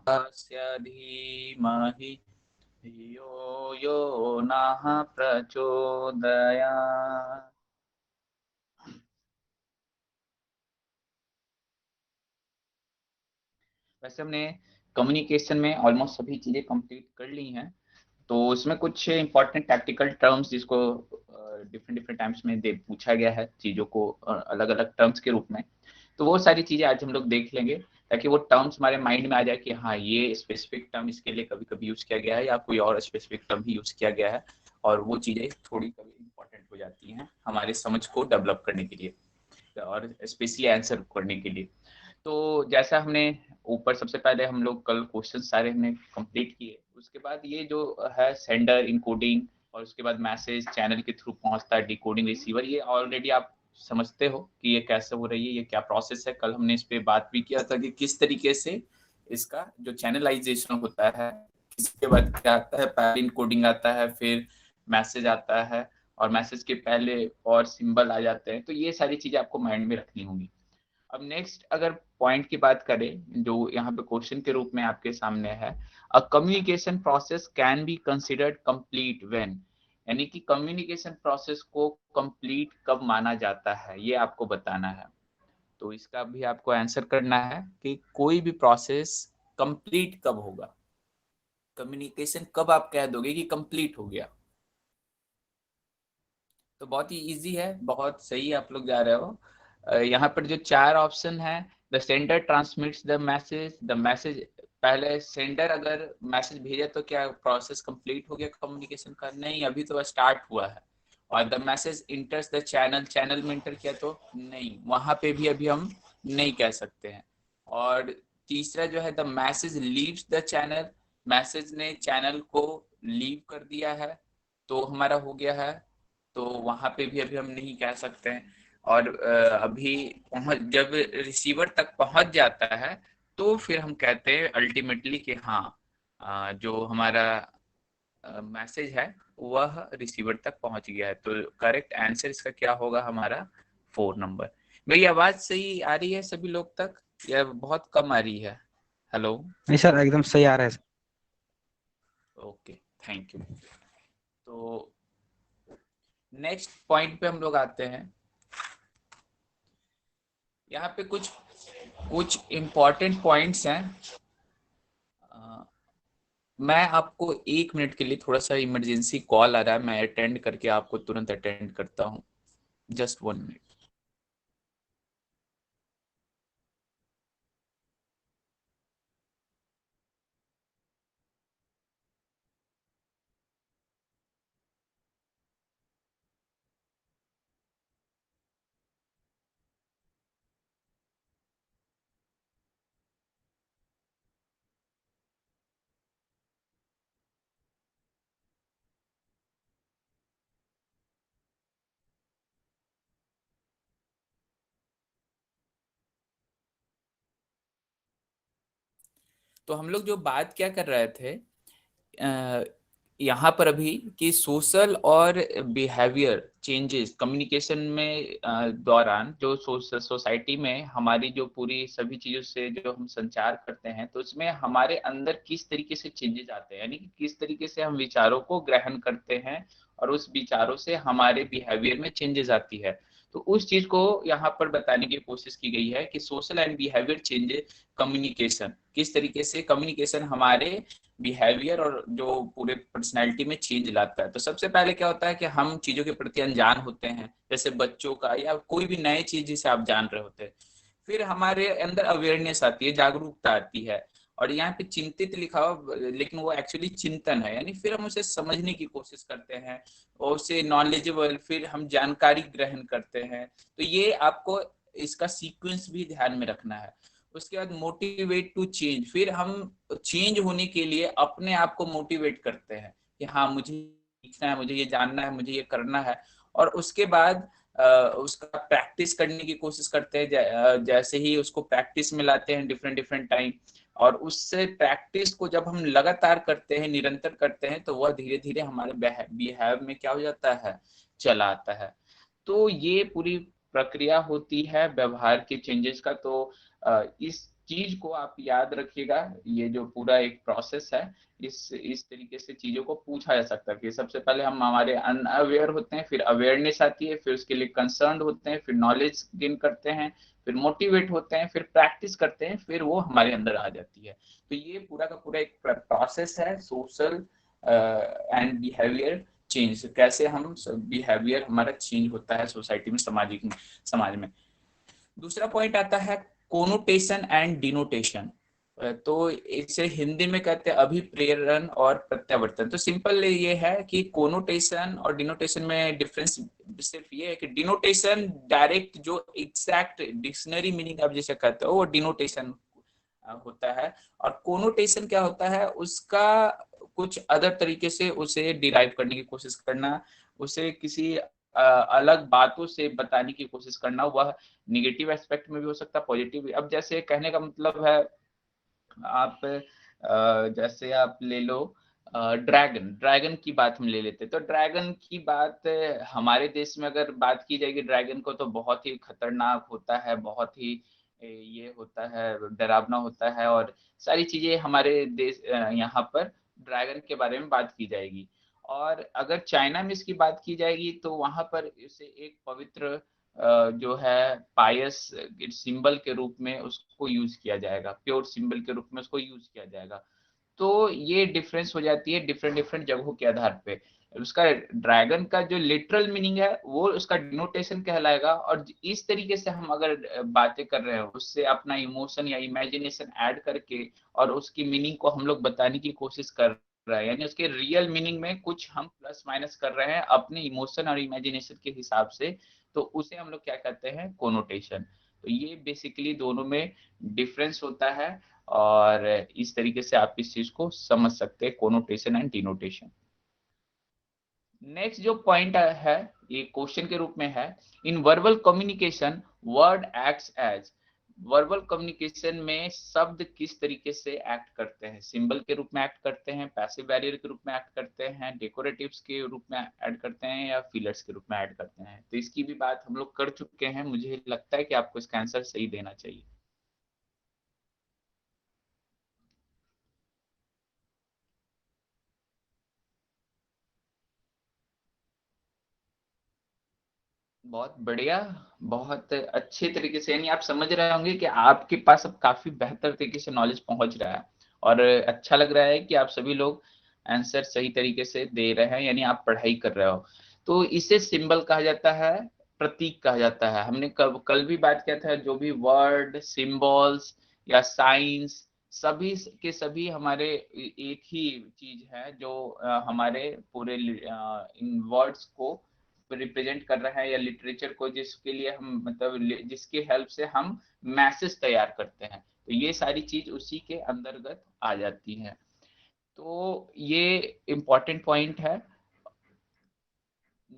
तस्य धीमहि धियो यो नः प्रचोदयात्। वैसे हमने कम्युनिकेशन में ऑलमोस्ट सभी चीजें कंप्लीट कर ली हैं। तो इसमें कुछ इंपॉर्टेंट टैक्टिकल टर्म्स जिसको डिफरेंट डिफरेंट टाइम्स में दे पूछा गया है चीजों को अलग अलग टर्म्स के रूप में। तो वो सारी चीजें आज हम लोग देख लेंगे ताकि वो टर्म्स हमारे माइंड में आ जाए कि हाँ ये स्पेसिफिक टर्म इसके लिए कभी कभी यूज किया गया है या कोई और स्पेसिफिक टर्म ही यूज किया गया है। और वो चीजें थोड़ी कभी इंपॉर्टेंट हो जाती हैं हमारे समझ को डेवलप करने के लिए और स्पेशली आंसर करने के लिए। तो जैसा हमने ऊपर सबसे पहले हम लोग कल क्वेश्चन सारे हमने कंप्लीट किए, उसके बाद ये जो है सेंडर इनकोडिंग और उसके बाद मैसेज चैनल के थ्रू पहुंचता है डिकोडिंग रिसीवर, ये ऑलरेडी आप समझते हो कि ये कैसे हो रही है, ये क्या प्रोसेस है। कल हमने इस पे बात भी किया था कि किस तरीके से इसका जो चैनलाइजेशन होता है, इसके बाद क्या आता है, पहले इनकोडिंग आता है, फिर मैसेज आता है और मैसेज के पहले और सिंबल आ जाते हैं। तो ये सारी चीजें आपको माइंड में रखनी होंगी। अब नेक्स्ट अगर पॉइंट की बात करें जो यहाँ पे क्वेश्चन के रूप में आपके सामने है, a communication process can be considered complete when, यानी कि कम्युनिकेशन प्रोसेस को कंप्लीट कब माना जाता है ये आपको बताना है। तो इसका भी आपको आंसर करना है कि कोई भी प्रोसेस कंप्लीट कब होगा, कम्युनिकेशन कब आप कह दोगे कि कंप्लीट हो गया। तो बहुत ही इजी है, बहुत सही आप लोग जा रहे हो। यहाँ पर जो चार ऑप्शन है, the sender transmits the message, the message, पहले सेंडर अगर मैसेज भेजा तो क्या प्रोसेस कंप्लीट हो गया कम्युनिकेशन का? नहीं, अभी तो स्टार्ट हुआ है। और the message इंटर्स the channel, channel में इंटर किया तो नहीं, वहां पे भी अभी हम नहीं कह सकते हैं। और तीसरा जो है the message leaves the channel, message ने चैनल को लीव कर दिया है तो हमारा हो गया है, तो वहां पे भी अभी हम नहीं कह सकते हैं। और अभी पहुंच जब रिसीवर तक पहुंच जाता है तो फिर हम कहते हैं अल्टीमेटली कि हाँ जो हमारा मैसेज है वह रिसीवर तक पहुंच गया है। तो करेक्ट आंसर इसका क्या होगा हमारा 4 नंबर। मेरी आवाज सही आ रही है सभी लोग तक या बहुत कम आ रही है? हेलो। नहीं सर, एकदम सही आ रहा है। Okay, thank you. तो नेक्स्ट पॉइंट पे हम लोग आते हैं। यहाँ पे कुछ कुछ इम्पोर्टेंट पॉइंट्स हैं। अ, मैं आपको 1 मिनट के लिए, थोड़ा सा इमरजेंसी कॉल आ रहा है, मैं अटेंड करके आपको तुरंत अटेंड करता हूँ। Just 1 minute. तो हम लोग जो बात क्या कर रहे थे यहाँ पर अभी, कि सोशल और बिहेवियर चेंजेस कम्युनिकेशन में दौरान जो सोसाइटी में हमारी जो पूरी सभी चीजों से जो हम संचार करते हैं तो उसमें हमारे अंदर किस तरीके से चेंजेस आते हैं, यानी कि किस तरीके से हम विचारों को ग्रहण करते हैं और उस विचारों से हमारे बिहेवियर में चेंजेस आती है। तो उस चीज को यहाँ पर बताने की कोशिश की गई है कि social and behaviour changes communication, किस तरीके से कम्युनिकेशन हमारे बिहेवियर और जो पूरे पर्सनैलिटी में चेंज लाता है। तो सबसे पहले क्या होता है कि हम चीजों के प्रति अनजान होते हैं, जैसे बच्चों का या कोई भी नए चीज जिसे आप जान रहे होते हैं। फिर हमारे अंदर अवेयरनेस आती है, जागरूकता आती है। और यहाँ पे चिंतित लिखा हो लेकिन वो एक्चुअली चिंतन है, यानी फिर हम उसे समझने की कोशिश करते हैं और उसे नॉलेजेबल, फिर हम जानकारी ग्रहण करते हैं। तो ये आपको इसका सीक्वेंस भी ध्यान में रखना है। उसके बाद मोटिवेट टू चेंज, फिर हम चेंज होने के लिए अपने आप को मोटिवेट करते हैं कि हाँ मुझे सीखना है, मुझे ये जानना है, मुझे ये करना है। और उसके बाद उसका प्रैक्टिस करने की कोशिश करते हैं। जैसे ही उसको प्रैक्टिस में लाते हैं डिफरेंट डिफरेंट टाइम, और उससे प्रैक्टिस को जब हम लगातार करते हैं, निरंतर करते हैं, तो वह धीरे धीरे हमारे बिहेव में क्या हो जाता है, चला आता है। तो ये पूरी प्रक्रिया होती है व्यवहार के चेंजेस का। तो इस चीज को आप याद रखिएगा, ये जो पूरा एक प्रोसेस है, इस तरीके से चीजों को पूछा जा सकता है कि सबसे पहले हम हमारे अनअवेयर होते हैं, फिर अवेयरनेस आती है, फिर उसके लिए कंसर्न होते हैं, फिर नॉलेज गेन करते हैं, फिर मोटिवेट होते हैं, फिर प्रैक्टिस करते हैं, फिर वो हमारे अंदर आ जाती है। तो ये पूरा का पूरा एक प्रोसेस है, सोशल एंड बिहेवियर चेंज, कैसे हम बिहेवियर हमारा चेंज होता है सोसाइटी में, समाज में। दूसरा पॉइंट आता है कोनोटेशन एंड डिनोटेशन। तो इसे हिंदी में कहते हैं अभिप्रेरण और प्रत्यावर्तन। तो सिंपल ये है कि कोनोटेशन और डिनोटेशन में डिफरेंस सिर्फ ये है कि डिनोटेशन डायरेक्ट जो एग्जैक्ट डिक्शनरी मीनिंग आप जैसे कहते हो वो डिनोटेशन होता है, और कोनोटेशन क्या होता है, उसका कुछ अदर तरीके से उसे डिराइव करने की कोशिश करना, उसे किसी अलग बातों से बताने की कोशिश करना। वह निगेटिव एस्पेक्ट में भी हो सकता है, पॉजिटिव। अब जैसे कहने का मतलब है, आप जैसे आप ले लो ड्रैगन, ड्रैगन की बात हम ले लेते हैं। तो ड्रैगन की बात हमारे देश में अगर बात की जाएगी ड्रैगन को, तो बहुत ही खतरनाक होता है, बहुत ही ये होता है, डरावना होता है, और सारी चीजें हमारे देश यहाँ पर ड्रैगन के बारे में बात की जाएगी। और अगर चाइना में इसकी बात की जाएगी तो वहां पर इसे एक पवित्र जो है पायस सिंबल के रूप में उसको यूज किया जाएगा, प्योर सिंबल के रूप में उसको यूज किया जाएगा। तो ये डिफरेंस हो जाती है डिफरेंट डिफरेंट जगहों के आधार पे। उसका ड्रैगन का जो लिटरल मीनिंग है वो उसका डिनोटेशन कहलाएगा, और इस तरीके से हम अगर बातें कर रहे हैं उससे अपना इमोशन या इमेजिनेशन ऐड करके और उसकी मीनिंग को हम लोग बताने की कोशिश कर रहे हैं, यानी उसके रियल मीनिंग में कुछ हम प्लस माइनस कर रहे हैं अपने इमोशन और इमेजिनेशन के हिसाब से, तो उसे हम लोग क्या कहते हैं, कोनोटेशन। तो ये बेसिकली दोनों में डिफरेंस होता है, और इस तरीके से आप इस चीज को समझ सकते हैं, कोनोटेशन एंड डिनोटेशन। नेक्स्ट जो पॉइंट है ये क्वेश्चन के रूप में है, in verbal communication word acts as. Verbal communication में शब्द किस तरीके से एक्ट करते हैं, सिंबल के रूप में एक्ट करते हैं, पैसिव बैरियर के रूप में एक्ट करते हैं, डेकोरेटिव्स के रूप में ऐड करते हैं, या फिलर्स के रूप में ऐड करते हैं। तो इसकी भी बात हम लोग कर चुके हैं, मुझे लगता है कि आपको इसका आंसर सही देना चाहिए। बहुत बढ़िया, बहुत अच्छे तरीके से, यानी आप समझ रहे होंगे कि आपके पास अब काफी बेहतर तरीके से नॉलेज पहुंच रहा है, और अच्छा लग रहा है कि आप सभी लोग आंसर सही तरीके से दे रहे हैं, यानी आप पढ़ाई कर रहे हो। तो इसे सिंबल कहा जाता है, प्रतीक कहा जाता है। हमने कल भी बात किया था, जो भी वर्ड, सिंबल्स या साइंस, सभी के सभी हमारे एक ही चीज है, जो हमारे पूरे इन वर्ड्स को रिप्रेजेंट कर रहा है, या लिटरेचर को जिसके लिए हम मतलब जिसके हेल्प से हम मैसेज तैयार करते हैं, तो ये सारी चीज उसी के अंतर्गत आ जाती है। तो ये इम्पोर्टेंट पॉइंट है।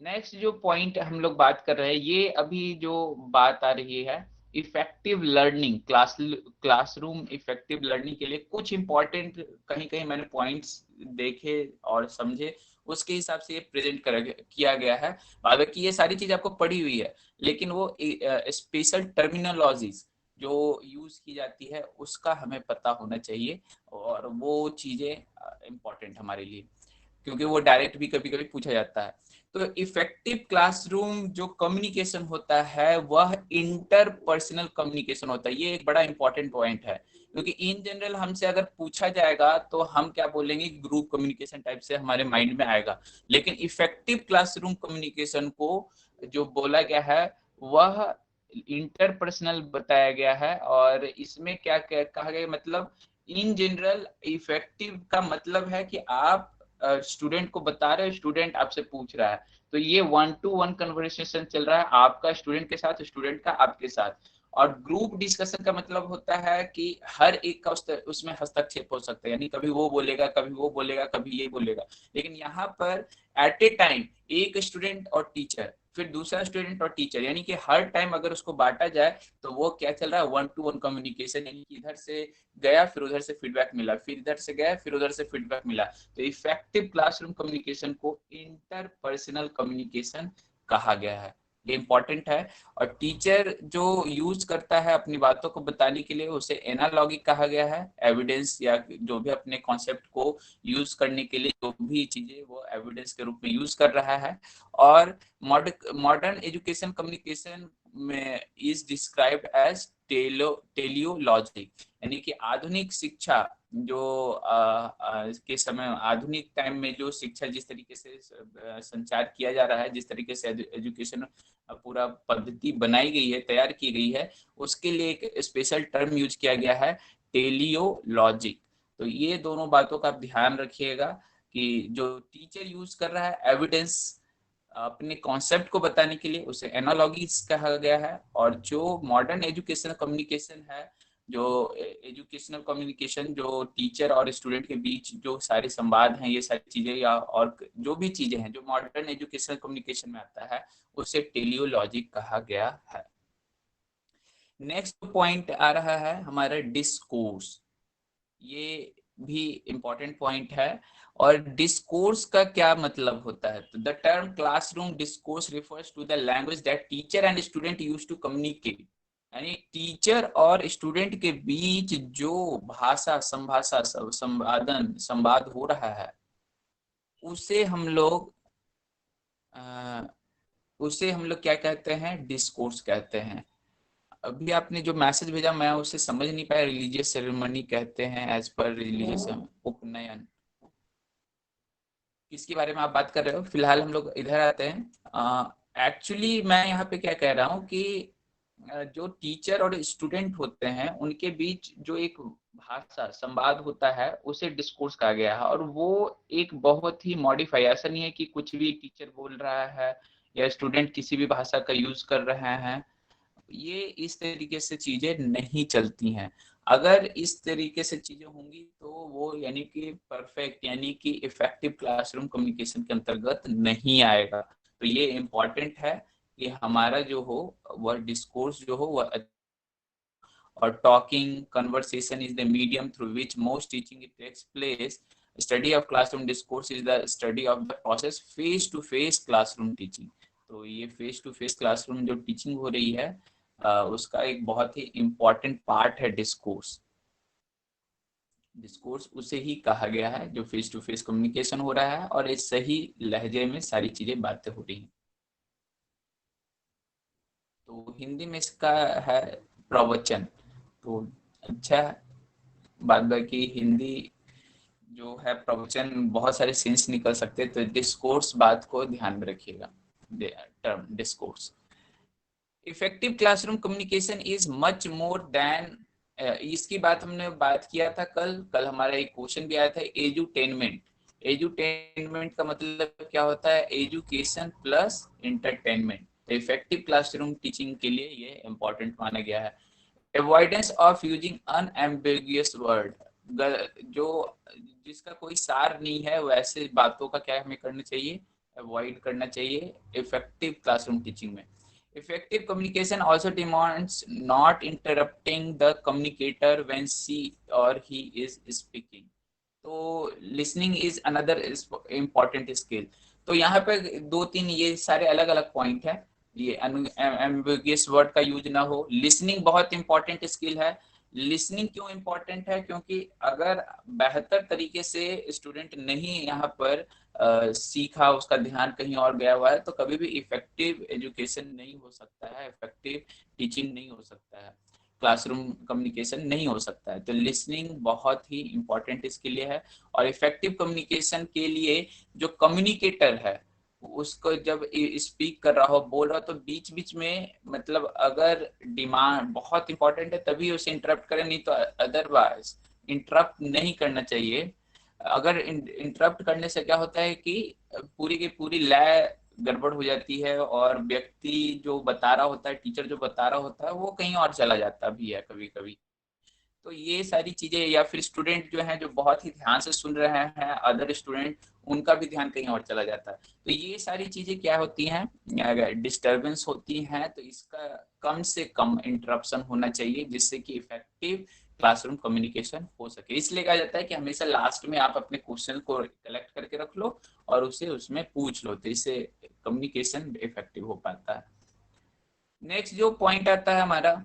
नेक्स्ट जो पॉइंट हम लोग बात कर रहे हैं, ये अभी जो बात आ रही है effective learning, classroom effective learning के लिए कुछ इंपॉर्टेंट कहीं कहीं मैंने पॉइंट्स देखे और समझे, उसके हिसाब से ये प्रेजेंट किया गया है। हालांकि ये सारी चीज आपको पढ़ी हुई है, लेकिन वो स्पेशल टर्मिनोलॉजीज जो यूज की जाती है उसका हमें पता होना चाहिए, और वो चीजें इंपॉर्टेंट हमारे लिए, क्योंकि वो डायरेक्ट भी कभी कभी पूछा जाता है। तो इफेक्टिव क्लासरूम जो कम्युनिकेशन होता है वह इंटरपर्सनल कम्युनिकेशन होता है। ये एक बड़ा इंपॉर्टेंट पॉइंट है, क्योंकि इन जनरल हमसे अगर पूछा जाएगा तो हम क्या बोलेंगे, ग्रुप कम्युनिकेशन टाइप से हमारे माइंड में आएगा। लेकिन इफेक्टिव क्लासरूम कम्युनिकेशन को जो बोला गया है वह इंटरपर्सनल बताया गया है, और इसमें क्या कहा गया, मतलब इन जनरल इफेक्टिव का मतलब है कि आप स्टूडेंट को बता रहे हो, स्टूडेंट आपसे पूछ रहा है, तो ये 1-to-1 कन्वर्सेशन चल रहा है आपका स्टूडेंट के साथ, स्टूडेंट का आपके साथ। और ग्रुप डिस्कशन का मतलब होता है कि हर एक का उसमें हस्तक्षेप हो सकता है, यानी कभी वो बोलेगा, कभी वो बोलेगा, कभी ये बोलेगा। लेकिन यहाँ पर एट ए टाइम एक स्टूडेंट और टीचर, फिर दूसरा स्टूडेंट और टीचर, यानी कि हर टाइम अगर उसको बांटा जाए तो वो क्या चल रहा है, 1-to-1 कम्युनिकेशन, यानी कि इधर से गया फिर उधर से फीडबैक मिला, फिर इधर से गया फिर उधर से फीडबैक मिला। तो इफेक्टिव क्लासरूम कम्युनिकेशन को इंटरपर्सनल कम्युनिकेशन कहा गया है। ये इम्पोर्टेंट है। और टीचर जो यूज करता है अपनी बातों को बताने के लिए उसे एनालॉगी कहा गया है। एविडेंस या जो भी अपने कॉन्सेप्ट को यूज करने के लिए जो भी चीजें वो एविडेंस के रूप में यूज कर रहा है। और मॉडर्न एजुकेशन कम्युनिकेशन में इज डिस्क्राइब्ड एज टेलियोलॉजिक, यानी कि आधुनिक शिक्षा जो के समय आधुनिक टाइम में जो शिक्षा जिस तरीके से संचार किया जा रहा है, जिस तरीके से एजुकेशन पूरा पद्धति बनाई गई है, तैयार की गई है, उसके लिए एक स्पेशल टर्म यूज किया गया है, टेलियोलॉजिक। तो ये दोनों बातों का आप ध्यान रखिएगा कि जो टीचर यूज कर रहा है एविडेंस अपने कॉन्सेप्ट को बताने के लिए उसे एनालॉजीज कहा गया है। और जो मॉडर्न एजुकेशनल कम्युनिकेशन है, जो एजुकेशनल कम्युनिकेशन जो टीचर और स्टूडेंट के बीच जो सारे संवाद हैं, ये सारी चीजें या और जो भी चीजें हैं जो मॉडर्न एजुकेशनल कम्युनिकेशन में आता है, उसे टेलियोलॉजिक कहा गया है। नेक्स्ट पॉइंट आ रहा है हमारा डिस्कोर्स। ये भी इम्पोर्टेंट पॉइंट है। और डिस्कोर्स का क्या मतलब होता है? तो the term classroom discourse refers to the language that teacher and student use to communicate, यानी टीचर और स्टूडेंट के बीच जो भाषा संभाषा संवाद हो रहा है उसे हम लोग क्या कहते हैं? डिस्कोर्स कहते हैं। अभी आपने जो मैसेज भेजा मैं उसे समझ नहीं पाया। रिलीजियस सेरेमनी कहते हैं एज पर रिलीजियस उपनयन, किसके बारे में आप बात कर रहे हो? फिलहाल हम लोग इधर आते हैं। एक्चुअली मैं यहाँ पे क्या कह रहा हूँ कि जो टीचर और स्टूडेंट होते हैं उनके बीच जो एक भाषा संवाद होता है उसे डिस्कोर्स कहा गया है। और वो एक बहुत ही मॉडिफाई, ऐसा नहीं है कि कुछ भी टीचर बोल रहा है या स्टूडेंट किसी भी भाषा का यूज कर रहे हैं, ये इस तरीके से चीजें नहीं चलती हैं। अगर इस तरीके से चीजें होंगी तो वो यानी कि परफेक्ट यानी कि इफेक्टिव क्लासरूम कम्युनिकेशन के अंतर्गत नहीं आएगा। तो ये इम्पोर्टेंट है कि हमारा जो हो वह डिस्कोर्स जो हो वह, और talking conversation is the medium through which most teaching it takes place. Study of classroom discourse is the study of the process face to face classroom teaching. तो ये फेस टू फेस क्लासरूम जो teaching हो रही है उसका एक बहुत ही इम्पोर्टेंट पार्ट है डिस्कोर्स। डिस्कोर्स उसे ही कहा गया है जो फेस टू फेस कम्युनिकेशन हो रहा है और एक सही लहजे में सारी चीजें बातें हो रही हैं। तो हिंदी में इसका है प्रवचन। तो अच्छा, बाद बाकी हिंदी जो है प्रवचन बहुत सारे सेंस निकल सकते हैं। तो डिस्कोर्स बात को ध्यान में रखिएगा, term discourse. Effective classroom communication is much more than, इसकी बात हमने बात किया था कल हमारा एक क्वेश्चन भी आया था, एजुटेनमेंट। एजुटेनमेंट का मतलब क्या होता है? Education plus entertainment. Effective classroom teaching के लिए ये इंपॉर्टेंट माना गया है। Avoidance of using unambiguous word, जो जिसका कोई सार नहीं है वैसे बातों का क्या हमें करना चाहिए? अवॉइड करना चाहिए इफेक्टिव क्लासरूम टीचिंग में। Effective communication also demands not interrupting the communicator when she or he is speaking. तो listening is another important skill। तो यहाँ पे दो तीन ये सारे अलग अलग पॉइंट है। ये ambiguous वर्ड का यूज ना हो, लिसनिंग बहुत इंपॉर्टेंट स्किल है। लिसनिंग क्यों इंपॉर्टेंट है? क्योंकि अगर बेहतर तरीके से स्टूडेंट नहीं यहाँ पर सीखा, उसका ध्यान कहीं और गया हुआ है, तो कभी भी इफेक्टिव एजुकेशन नहीं हो सकता है, इफेक्टिव टीचिंग नहीं हो सकता है, क्लासरूम कम्युनिकेशन नहीं हो सकता है। तो लिसनिंग बहुत ही इंपॉर्टेंट इसके लिए है। और इफेक्टिव कम्युनिकेशन के लिए जो कम्युनिकेटर है उसको जब स्पीक कर रहा हो, बोल रहा हो, तो बीच बीच में मतलब अगर डिमांड बहुत इंपॉर्टेंट है तभी उसे इंटरप्ट करें, नहीं तो अदरवाइज इंटरप्ट नहीं करना चाहिए। अगर इंटरप्ट करने से क्या होता है कि पूरी की पूरी लय गड़बड़ हो जाती है और व्यक्ति जो बता रहा होता है, टीचर जो बता रहा होता है, वो कहीं और चला जाता भी है कभी कभी। तो ये सारी चीजें, या फिर स्टूडेंट जो हैं जो बहुत ही ध्यान से सुन रहे हैं, अदर स्टूडेंट, उनका भी ध्यान कहीं और चला जाता है। तो ये सारी चीजें क्या होती हैं? डिस्टरबेंस होती हैं। तो इसका कम से कम इंटरप्शन होना चाहिए जिससे कि इफेक्टिव क्लासरूम कम्युनिकेशन हो सके। इसलिए कहा जाता है कि हमेशा लास्ट में आप अपने क्वेश्चन को कलेक्ट करके रख लो और उसे उसमें पूछ लो, तो इससे कम्युनिकेशन इफेक्टिव हो पाता है। नेक्स्ट जो पॉइंट आता है हमारा,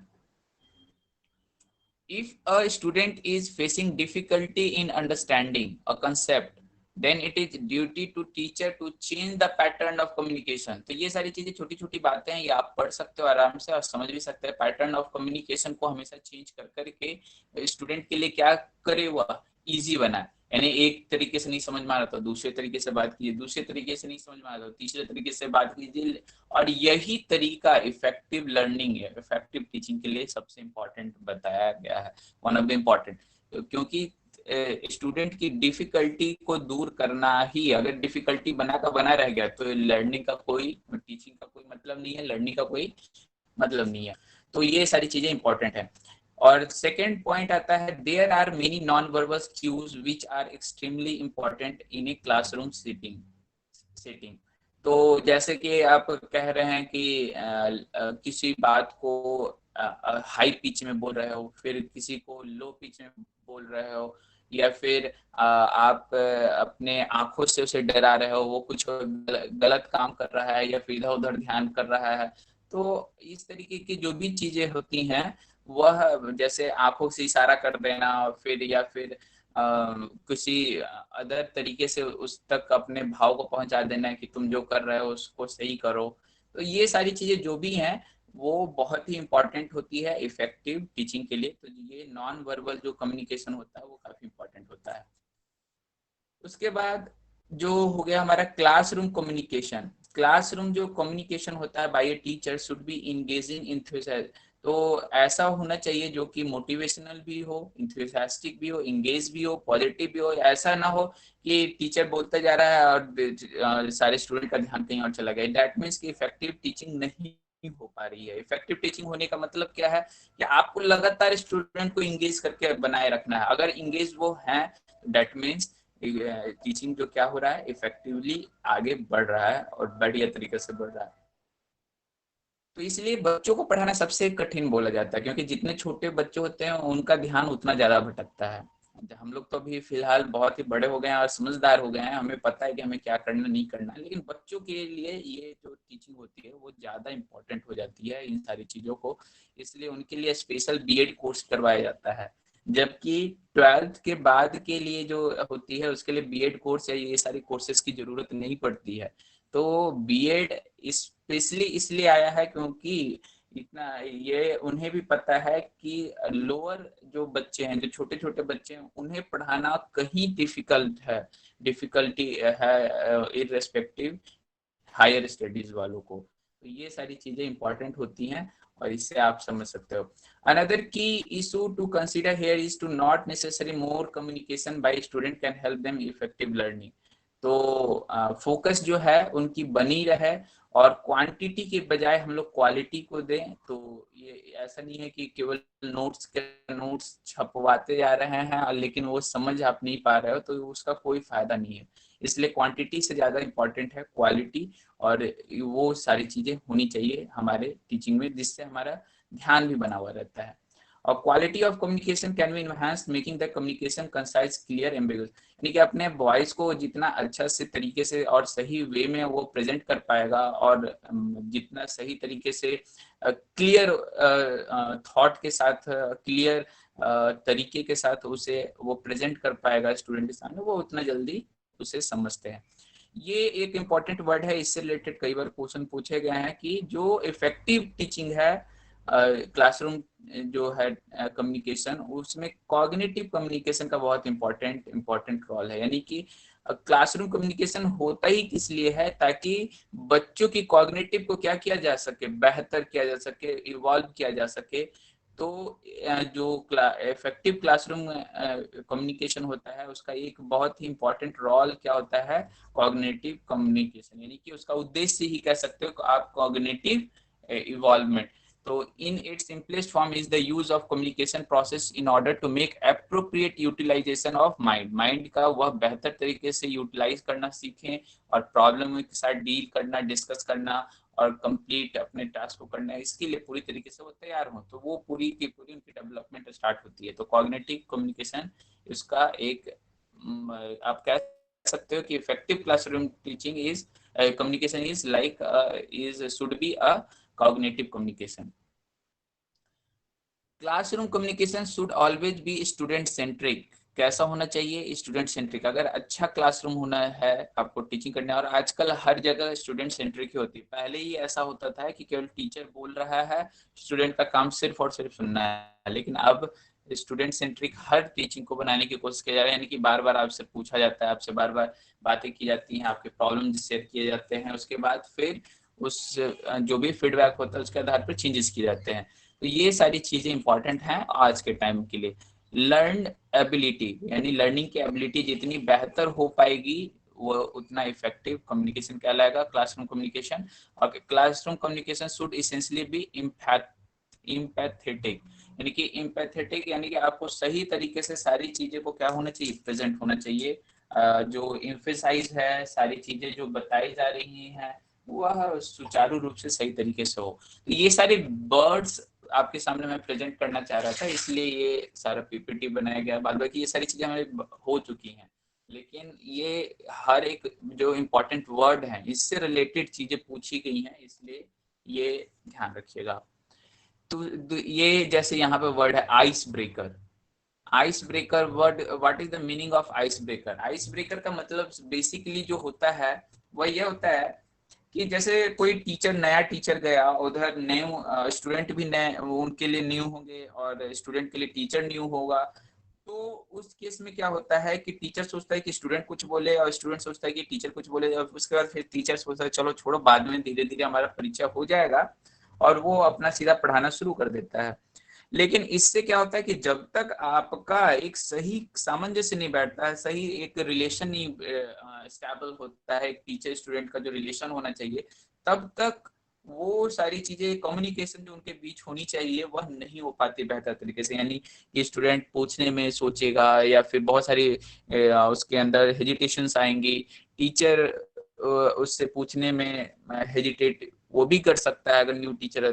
if a student is facing difficulty in understanding a concept, then it is duty to teacher to change the pattern of communication. तो ये सारी चीजें छोटी छोटी बातें हैं, ये आप पढ़ सकते हो आराम से और समझ भी सकते हैं। पैटर्न ऑफ कम्युनिकेशन को हमेशा चेंज कर करके स्टूडेंट के लिए क्या करे, वह इजी बनाए। यानी एक तरीके से नहीं समझ में आ रहा तो दूसरे तरीके से बात कीजिए, दूसरे तरीके से नहीं समझ में आ रहा तो तीसरे तरीके से बात कीजिए। और यही तरीका इफेक्टिव लर्निंग है, इफेक्टिव टीचिंग के लिए सबसे इम्पोर्टेंट बताया गया है, वन ऑफ द इम्पोर्टेंट। क्योंकि स्टूडेंट की डिफिकल्टी को दूर करना ही, अगर डिफिकल्टी बना का बना रह गया तो लर्निंग का कोई, टीचिंग का कोई मतलब नहीं है, लर्निंग का कोई मतलब नहीं है। तो ये सारी चीजें इंपॉर्टेंट है। और सेकेंड पॉइंट आता है, there are many non verbal cues which are extremely important in a classroom setting. तो जैसे कि आप कह रहे हैं कि किसी बात को हाई पिच में बोल रहे हो, फिर किसी को लो पिच में बोल रहे हो, या फिर आप अपने आंखों से उसे डरा रहे हो, वो कुछ गलत काम कर रहा है या फिर इधर उधर ध्यान कर रहा है। तो इस तरीके की जो भी चीजें होती हैं, वह जैसे आंखों से इशारा कर देना, फिर या फिर किसी अदर तरीके से उस तक अपने भाव को पहुंचा देना है कि तुम जो कर रहे हो उसको सही करो। तो ये सारी चीजें जो भी हैं वो बहुत ही इंपॉर्टेंट होती है इफेक्टिव टीचिंग के लिए। तो ये नॉन वर्बल जो कम्युनिकेशन होता है वो काफी इंपॉर्टेंट होता है। उसके बाद जो हो गया हमारा क्लासरूम कम्युनिकेशन। क्लासरूम जो कम्युनिकेशन होता है by a teacher should be engaging enthusiasm. तो ऐसा होना चाहिए जो कि मोटिवेशनल भी हो, इंथुसियास्टिक भी हो, इंगेज भी हो, पॉजिटिव भी हो। ऐसा ना हो कि टीचर बोलता जा रहा है और सारे स्टूडेंट का ध्यान कहीं और चला गया। दैट मीन्स कि इफेक्टिव टीचिंग नहीं हो पा रही है। इफेक्टिव टीचिंग होने का मतलब क्या है कि आपको लगातार स्टूडेंट को इंगेज करके बनाए रखना है। अगर इंगेज वो है, दैट मीन्स टीचिंग जो क्या हो रहा है, इफेक्टिवली आगे बढ़ रहा है और बढ़िया तरीके से बढ़ रहा है। तो इसलिए बच्चों को पढ़ाना सबसे कठिन बोला जाता है, क्योंकि जितने छोटे बच्चे होते हैं उनका ध्यान उतना ज्यादा भटकता है। हम लोग तो अभी फिलहाल बहुत ही बड़े हो गए हैं और समझदार हो गए हैं, हमें पता है कि हमें क्या करना नहीं करना, लेकिन बच्चों के लिए ये जो टीचिंग होती है वो ज्यादा इंपॉर्टेंट हो जाती है इन सारी चीजों को। इसलिए उनके लिए स्पेशल बीएड कोर्स करवाया जाता है। जबकि 12th के बाद के लिए जो होती है उसके लिए बीएड कोर्स या ये सारी कोर्सेज की जरूरत नहीं पड़ती है। तो बीएड स्पेशली इसलिए आया है क्योंकि इतना ये उन्हें भी पता है कि लोअर जो बच्चे हैं, जो छोटे छोटे बच्चे हैं, उन्हें पढ़ाना कहीं डिफिकल्टी है इररेस्पेक्टिव हायर स्टडीज वालों को। तो ये सारी चीजें इंपॉर्टेंट होती हैं और इससे आप समझ सकते हो। Another key issue to consider here is to not necessary more communication by student can help them effective learning. तो फोकस जो है उनकी बनी रहे और क्वांटिटी के बजाय हम लोग क्वालिटी को दें। तो ये ऐसा नहीं है कि केवल नोट्स छपवाते जा रहे हैं और लेकिन वो समझ आप नहीं पा रहे हो, तो उसका कोई फायदा नहीं है। इसलिए क्वांटिटी से ज्यादा इंपॉर्टेंट है क्वालिटी, और वो सारी चीजें होनी चाहिए हमारे टीचिंग में जिससे हमारा ध्यान भी बना हुआ रहता है। और quality of communication can be enhanced making the communication concise clear ambiguous. यानी कि अपने वॉइस को जितना अच्छा से तरीके से और सही वे में वो प्रेजेंट कर पाएगा और जितना सही तरीके से क्लियर थॉट के साथ, क्लियर तरीके के साथ उसे वो प्रेजेंट कर पाएगा स्टूडेंट के सामने, वो उतना जल्दी उसे समझते हैं। ये एक इम्पॉर्टेंट वर्ड है, इससे रिलेटेड कई बार क्वेश्चन पूछे गए हैं कि जो इफेक्टिव टीचिंग है क्लासरूम जो है कम्युनिकेशन, उसमें कॉग्निटिव कम्युनिकेशन का बहुत इंपॉर्टेंट रोल है। यानी कि क्लासरूम कम्युनिकेशन होता ही किस लिए है, ताकि बच्चों की कॉग्निटिव को क्या किया जा सके, बेहतर किया जा सके, इवॉल्व किया जा सके। तो जो इफेक्टिव क्लासरूम कम्युनिकेशन होता है उसका एक बहुत ही इंपॉर्टेंट रोल क्या होता है, कॉग्निटिव कम्युनिकेशन। यानी कि उसका उद्देश्य ही कह सकते हो आप कॉग्निटिव इवॉल्वमेंट। तो in its simplest form is the use of communication process in order to make appropriate utilization of mind का वह बेहतर तरीके से यूटिलाइज करना सीखें और प्रॉब्लम के साथ डील करना, डिस्कस करना और कंप्लीट अपने टास्क को करना है, इसके लिए पूरी तरीके से वो तैयार हो। तो वो पूरी की पूरी उनकी डेवलपमेंट स्टार्ट होती है। तो कॉग्निटिव कम्युनिकेशन इसका एक आप कह सकते हो कि effective classroom teaching is communication is like is should be a cognitive communication. Classroom communication should always be student centric. कैसा होना चाहिए? Student centric. अगर अच्छा क्लासरूम होना है, आपको टीचिंग करना है, और आजकल हर जगह स्टूडेंट सेंट्रिक ही होती है। पहले ही ऐसा होता था कि केवल टीचर बोल रहा है, स्टूडेंट का काम सिर्फ और सिर्फ सुनना है, लेकिन अब स्टूडेंट सेंट्रिक हर टीचिंग को बनाने की कोशिश की जा रही है। यानी कि बार बार आपसे पूछा जाता है, आपसे बार बार बातें की जाती हैं, आपके प्रॉब्लम शेयर किए जाते हैं, उसके बाद फिर उस जो भी फीडबैक होता है उसके आधार पर चेंजेस किए जाते हैं। तो ये सारी चीजें इंपॉर्टेंट हैं आज के टाइम के लिए। लर्न एबिलिटी, यानी लर्निंग की एबिलिटी जितनी बेहतर हो पाएगी वो उतना इफेक्टिव कम्युनिकेशन कहलाएगा, क्लासरूम कम्युनिकेशन। और classroom communication should essentially be empathetic, यानी कि इम्पैथेटिक यानी कि आपको सही तरीके से सारी चीजें को क्या होना चाहिए, प्रेजेंट होना चाहिए। जो इम्फेसाइज है, सारी चीजें जो बताई जा रही हैं वह सुचारू रूप से सही तरीके से हो। तो ये सारे वर्ड्स आपके सामने मैं प्रेजेंट करना चाह रहा था, इसलिए ये सारा पीपीटी बनाया गया। बाद बाकी ये सारी चीजें हमारी हो चुकी हैं, लेकिन ये हर एक जो इम्पोर्टेंट वर्ड है इससे रिलेटेड चीजें पूछी गई हैं, इसलिए ये ध्यान रखिएगा। तो ये जैसे यहाँ पे वर्ड है ice breaker. Ice breaker word, what is the meaning of ice breaker? Ice breaker का मतलब बेसिकली जो होता है वह यह होता है कि जैसे कोई टीचर, नया टीचर गया उधर, न्यू स्टूडेंट भी नए उनके लिए न्यू होंगे और स्टूडेंट के लिए टीचर न्यू होगा। तो उस केस में क्या होता है कि टीचर सोचता है कि स्टूडेंट कुछ बोले और स्टूडेंट सोचता है कि टीचर कुछ बोले, और उसके बाद फिर टीचर सोचता है चलो छोड़ो, बाद में धीरे धीरे हमारा परिचय हो जाएगा, और वो अपना सीधा पढ़ाना शुरू कर देता है। लेकिन इससे क्या होता है कि जब तक आपका एक सही सामंजस्य नहीं बैठता है, सही एक रिलेशन नहीं स्टेबल होता है, एक टीचर स्टूडेंट का जो रिलेशन होना चाहिए, तब तक वो सारी चीजें, कम्युनिकेशन जो उनके बीच होनी चाहिए वह नहीं हो पाती बेहतर तरीके से। यानी कि स्टूडेंट पूछने में सोचेगा, या फिर बहुत सारी उसके अंदर हेजिटेशंस आएंगी, टीचर उससे पूछने में हेजिटेट वो भी कर सकता है अगर न्यू टीचर है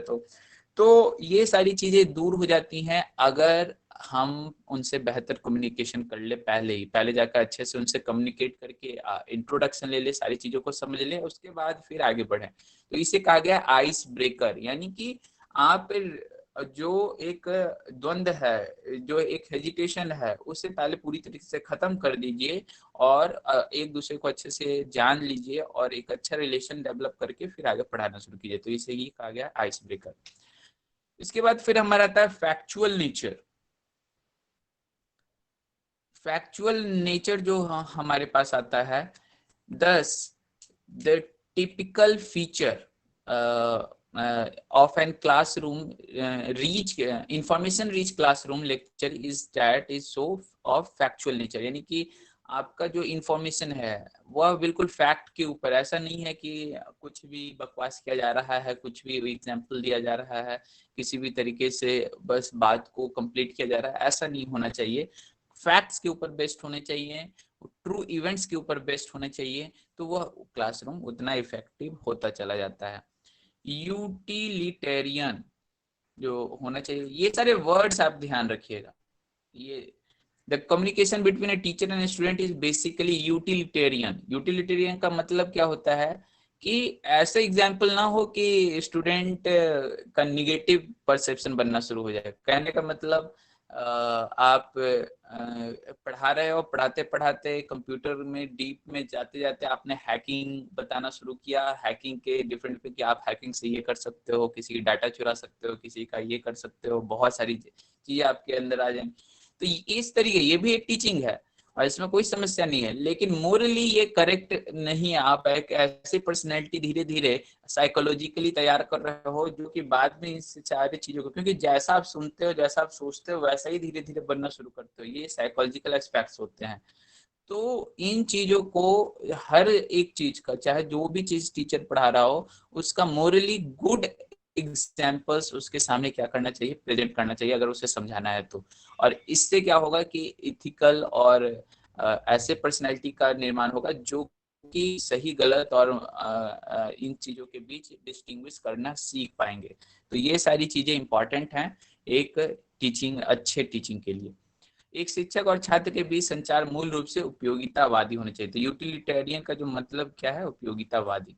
तो ये सारी चीजें दूर हो जाती हैं अगर हम उनसे बेहतर कम्युनिकेशन कर ले, पहले जाकर अच्छे से उनसे कम्युनिकेट करके इंट्रोडक्शन ले ले, सारी चीजों को समझ ले, उसके बाद फिर आगे बढ़े। तो इसे कहा गया आइस ब्रेकर, यानी कि आप जो एक द्वंद्व है, जो एक हेजिटेशन है, उसे पहले पूरी तरीके से खत्म कर दीजिए और एक दूसरे को अच्छे से जान लीजिए और एक अच्छा रिलेशन डेवलप करके फिर आगे पढ़ाना शुरू कीजिए। तो इसे ही कहा गया आइस ब्रेकर। इसके बाद फिर हमारा आता है फैक्चुअल नेचर। फैक्चुअल नेचर जो हमारे पास आता है, दस the typical feature of an classroom reach information rich classroom lecture is that is so of factual nature, यानी कि आपका जो इंफॉर्मेशन है वह बिल्कुल फैक्ट के ऊपर, ऐसा नहीं है कि कुछ भी बकवास किया जा रहा है, कुछ भी एग्जाम्पल दिया जा रहा है, किसी भी तरीके से बस बात को कंप्लीट किया जा रहा है, ऐसा नहीं होना चाहिए। फैक्ट्स के ऊपर बेस्ड होने चाहिए, ट्रू इवेंट्स के ऊपर बेस्ड होने चाहिए, तो वह क्लासरूम उतना इफेक्टिव होता चला जाता है। यूटिलिटेरियन जो होना चाहिए, ये सारे वर्ड्स आप ध्यान रखिएगा। ये the communication between a teacher and student is basically utilitarian. Utilitarian का मतलब क्या होता है कि ऐसे एग्जाम्पल ना हो कि स्टूडेंट का निगेटिव परसेप्शन बनना शुरू हो जाए। कहने का मतलब आप पढ़ा रहे हो, पढ़ाते पढ़ाते कंप्यूटर में डीप में जाते जाते आपने हैकिंग बताना शुरू किया, हैकिंग के डिफरेंट पे कि आप हैकिंग से ये कर सकते हो, किसी की डाटा चुरा सकते हो, किसी का ये कर सकते हो, बहुत सारी चीजें आपके अंदर आ जाएंगी। तो इस तरीके ये भी एक टीचिंग है और इसमें कोई समस्या नहीं है, लेकिन मोरली ये करेक्ट नहीं है। आप एक ऐसी पर्सनैलिटी धीरे धीरे साइकोलॉजिकली तैयार कर रहे हो जो कि बाद में इस सारी चीजों को, क्योंकि जैसा आप सुनते हो, जैसा आप सोचते हो, वैसा ही धीरे धीरे बनना शुरू करते हो। ये साइकोलॉजिकल एस्पेक्ट्स होते हैं। तो इन चीजों को, हर एक चीज का, चाहे जो भी चीज टीचर पढ़ा रहा हो, उसका मोरली गुड एग्जाम्पल्स उसके सामने क्या करना चाहिए, प्रेजेंट करना चाहिए अगर उसे समझाना है तो। और इससे क्या होगा कि इथिकल और ऐसे पर्सनैलिटी का निर्माण होगा जो कि सही गलत और इन चीजों के बीच डिस्टिंग्विश करना सीख पाएंगे। तो ये सारी चीजें इंपॉर्टेंट हैं एक टीचिंग, अच्छे टीचिंग के लिए। एक शिक्षक और छात्र के बीच संचार मूल रूप से उपयोगितावादी होना चाहिए। तो यूटिलिटेरियन का जो मतलब क्या है, उपयोगितावादी।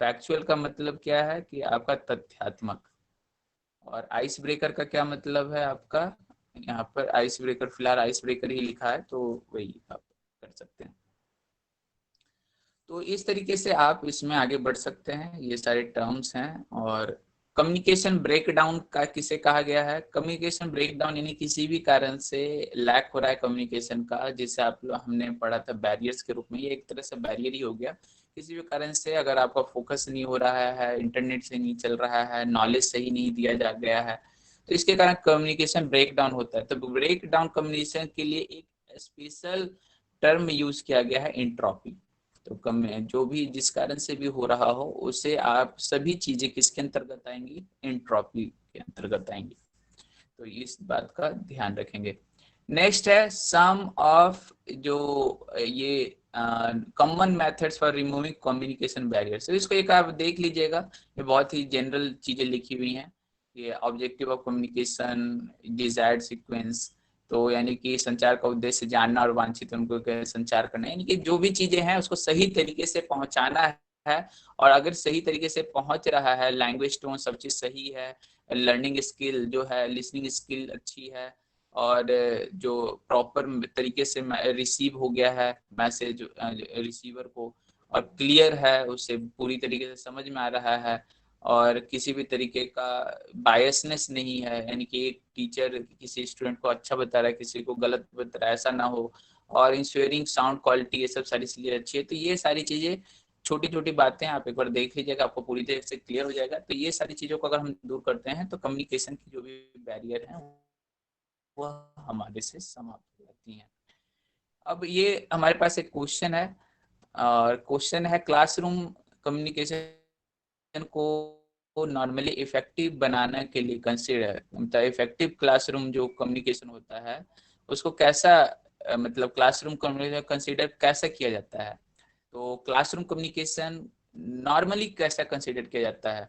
फैक्चुअल का मतलब क्या है कि आपका तथ्यात्मक, और आइस ब्रेकर का क्या मतलब है आपका, यहाँ पर आइस ब्रेकर, फिलहाल आइस ब्रेकर ही लिखा है तो वही आप कर सकते हैं। तो इस तरीके से आप इसमें आगे बढ़ सकते हैं, ये सारे टर्म्स हैं। और कम्युनिकेशन ब्रेकडाउन का किसे कहा गया है, कम्युनिकेशन ब्रेकडाउन यानी किसी भी कारण से लैक हो रहा है कम्युनिकेशन का, जिसे आप हमने पढ़ा था बैरियर्स के रूप में, ये एक तरह से बैरियर ही हो गया। किसी भी कारण से अगर आपका फोकस नहीं हो रहा है, इंटरनेट से नहीं चल रहा है, नॉलेज सही नहीं दिया जा गया है, तो इसके कारण कम्युनिकेशन ब्रेक डाउन होता है। तो ब्रेक डाउन कम्युनिकेशन के लिए एक स्पेशल टर्म यूज किया गया है, इंट्रॉपी। तो कम जो भी जिस कारण से भी हो रहा हो उसे आप सभी चीजें किसके अंतर्गत आएंगी, इंट्रॉपी के अंतर्गत आएंगी। तो इस बात का ध्यान रखेंगे। नेक्स्ट है सम ऑफ जो ये common methods for removing communication barriers, तो इसको एक आप देख लीजिएगा, ये बहुत ही जनरल चीजें लिखी हुई हैं। ये objective of communication, desired sequence, तो यानी कि संचार का उद्देश्य जानना और वांछित उनको संचार करना, यानी कि जो भी चीजें हैं उसको सही तरीके से पहुंचाना है। और अगर सही तरीके से पहुंच रहा है, लैंग्वेज टोन सब चीज सही है, लर्निंग स्किल जो है, लिसनिंग स्किल अच्छी है, और जो प्रॉपर तरीके से रिसीव हो गया है मैसेज रिसीवर को, और क्लियर है, उसे पूरी तरीके से समझ में आ रहा है, और किसी भी तरीके का बायसनेस नहीं है, यानी कि एक टीचर किसी स्टूडेंट को अच्छा बता रहा है, किसी को गलत बता रहा है, ऐसा ना हो, और इंश्योरिंग साउंड क्वालिटी, ये सब सारी चीजें अच्छी है। तो ये सारी चीजें छोटी छोटी बातें आप एक बार देख लीजिएगा, आपको पूरी तरह से क्लियर हो जाएगा। तो ये सारी चीजों को अगर हम दूर करते हैं तो कम्युनिकेशन की जो भी बैरियर है वह हमारे से समाप्त हो जाती हैं। अब ये हमारे पास एक क्वेश्चन है, और क्वेश्चन है क्लासरूम कम्युनिकेशन को नॉर्मली इफेक्टिव बनाने के लिए कंसिडर, मतलब इफेक्टिव क्लासरूम जो कम्युनिकेशन होता है उसको कैसा मतलब क्लासरूम कम्युनिकेशन कंसिडर कैसा किया जाता है। तो क्लासरूम कम्युनिकेशन नॉर्मली कैसा कंसिडर किया जाता है,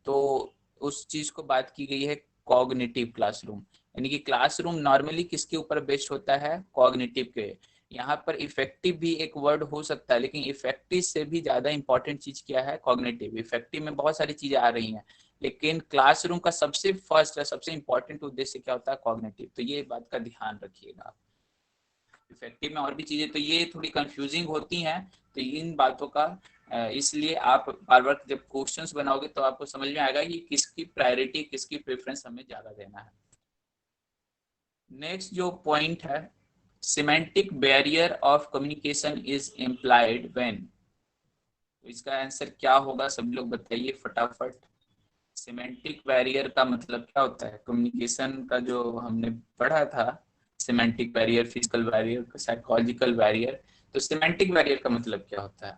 तो उस चीज को बात की गई है कॉग्निटिव क्लासरूम, यानी कि क्लासरूम नॉर्मली किसके ऊपर बेस्ड होता है, कॉग्निटिव के। यहाँ पर इफेक्टिव भी एक वर्ड हो सकता है, लेकिन इफेक्टिव से भी ज्यादा इंपॉर्टेंट चीज क्या है, कॉग्निटिव। इफेक्टिव में बहुत सारी चीजें आ रही हैं, लेकिन क्लासरूम का सबसे फर्स्ट सबसे इंपॉर्टेंट उद्देश्य क्या होता है, कॉग्निटिव। तो ये बात का ध्यान रखिएगा। इफेक्टिव में और भी चीजें तो ये थोड़ी कंफ्यूजिंग होती हैं, तो इन बातों का इसलिए आप बार बार जब क्वेश्चंस बनाओगे तो आपको समझ में आएगा कि किसकी प्रायोरिटी, किसकी प्रेफरेंस हमें ज्यादा देना है। नेक्स्ट जो पॉइंट है, semantic barrier of communication is implied when, तो इसका आंसर क्या होगा, सब लोग बताइए फटाफट। सिमेंटिक बैरियर का मतलब क्या होता है, कम्युनिकेशन का जो हमने पढ़ा था, semantic barrier, physical barrier, psychological barrier, तो सिमेंटिक बैरियर का मतलब क्या होता है।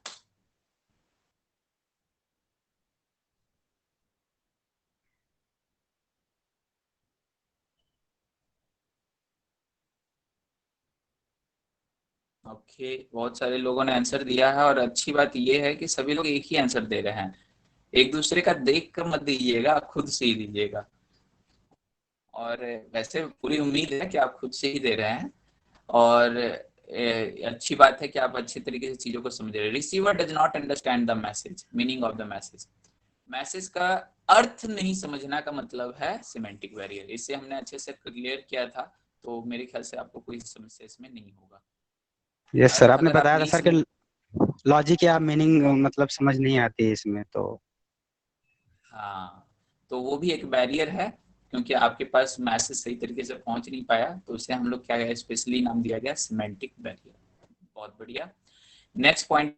ओके, बहुत सारे लोगों ने आंसर दिया है, और अच्छी बात यह है कि सभी लोग एक ही आंसर दे रहे हैं, एक दूसरे का देख कर मत दीजिएगा, आप खुद से ही दीजिएगा। और वैसे पूरी उम्मीद है कि आप खुद से ही दे रहे हैं, और अच्छी बात है कि आप अच्छे तरीके से चीजों को समझ रहे हैं। Receiver does not understand the message, meaning of the message, message का अर्थ नहीं समझना का मतलब है सिमेंटिक बैरियर। इसे हमने अच्छे से क्लियर किया था, तो मेरे ख्याल से आपको कोई समस्या इसमें नहीं होगा। यस सर, अर्थ आपने अगर आप बताया था नहीं सर कि समझ, लॉजिक या मीनिंग मतलब समझ नहीं आती है इसमें तो। हाँ, तो वो भी एक बैरियर है, क्योंकि आपके पास मैसेज सही तरीके से पहुंच नहीं पाया, तो उसे हम लोग क्या है स्पेशली नाम दिया गया सिमेंटिक बैरियर। बहुत बढ़िया। नेक्स्ट पॉइंट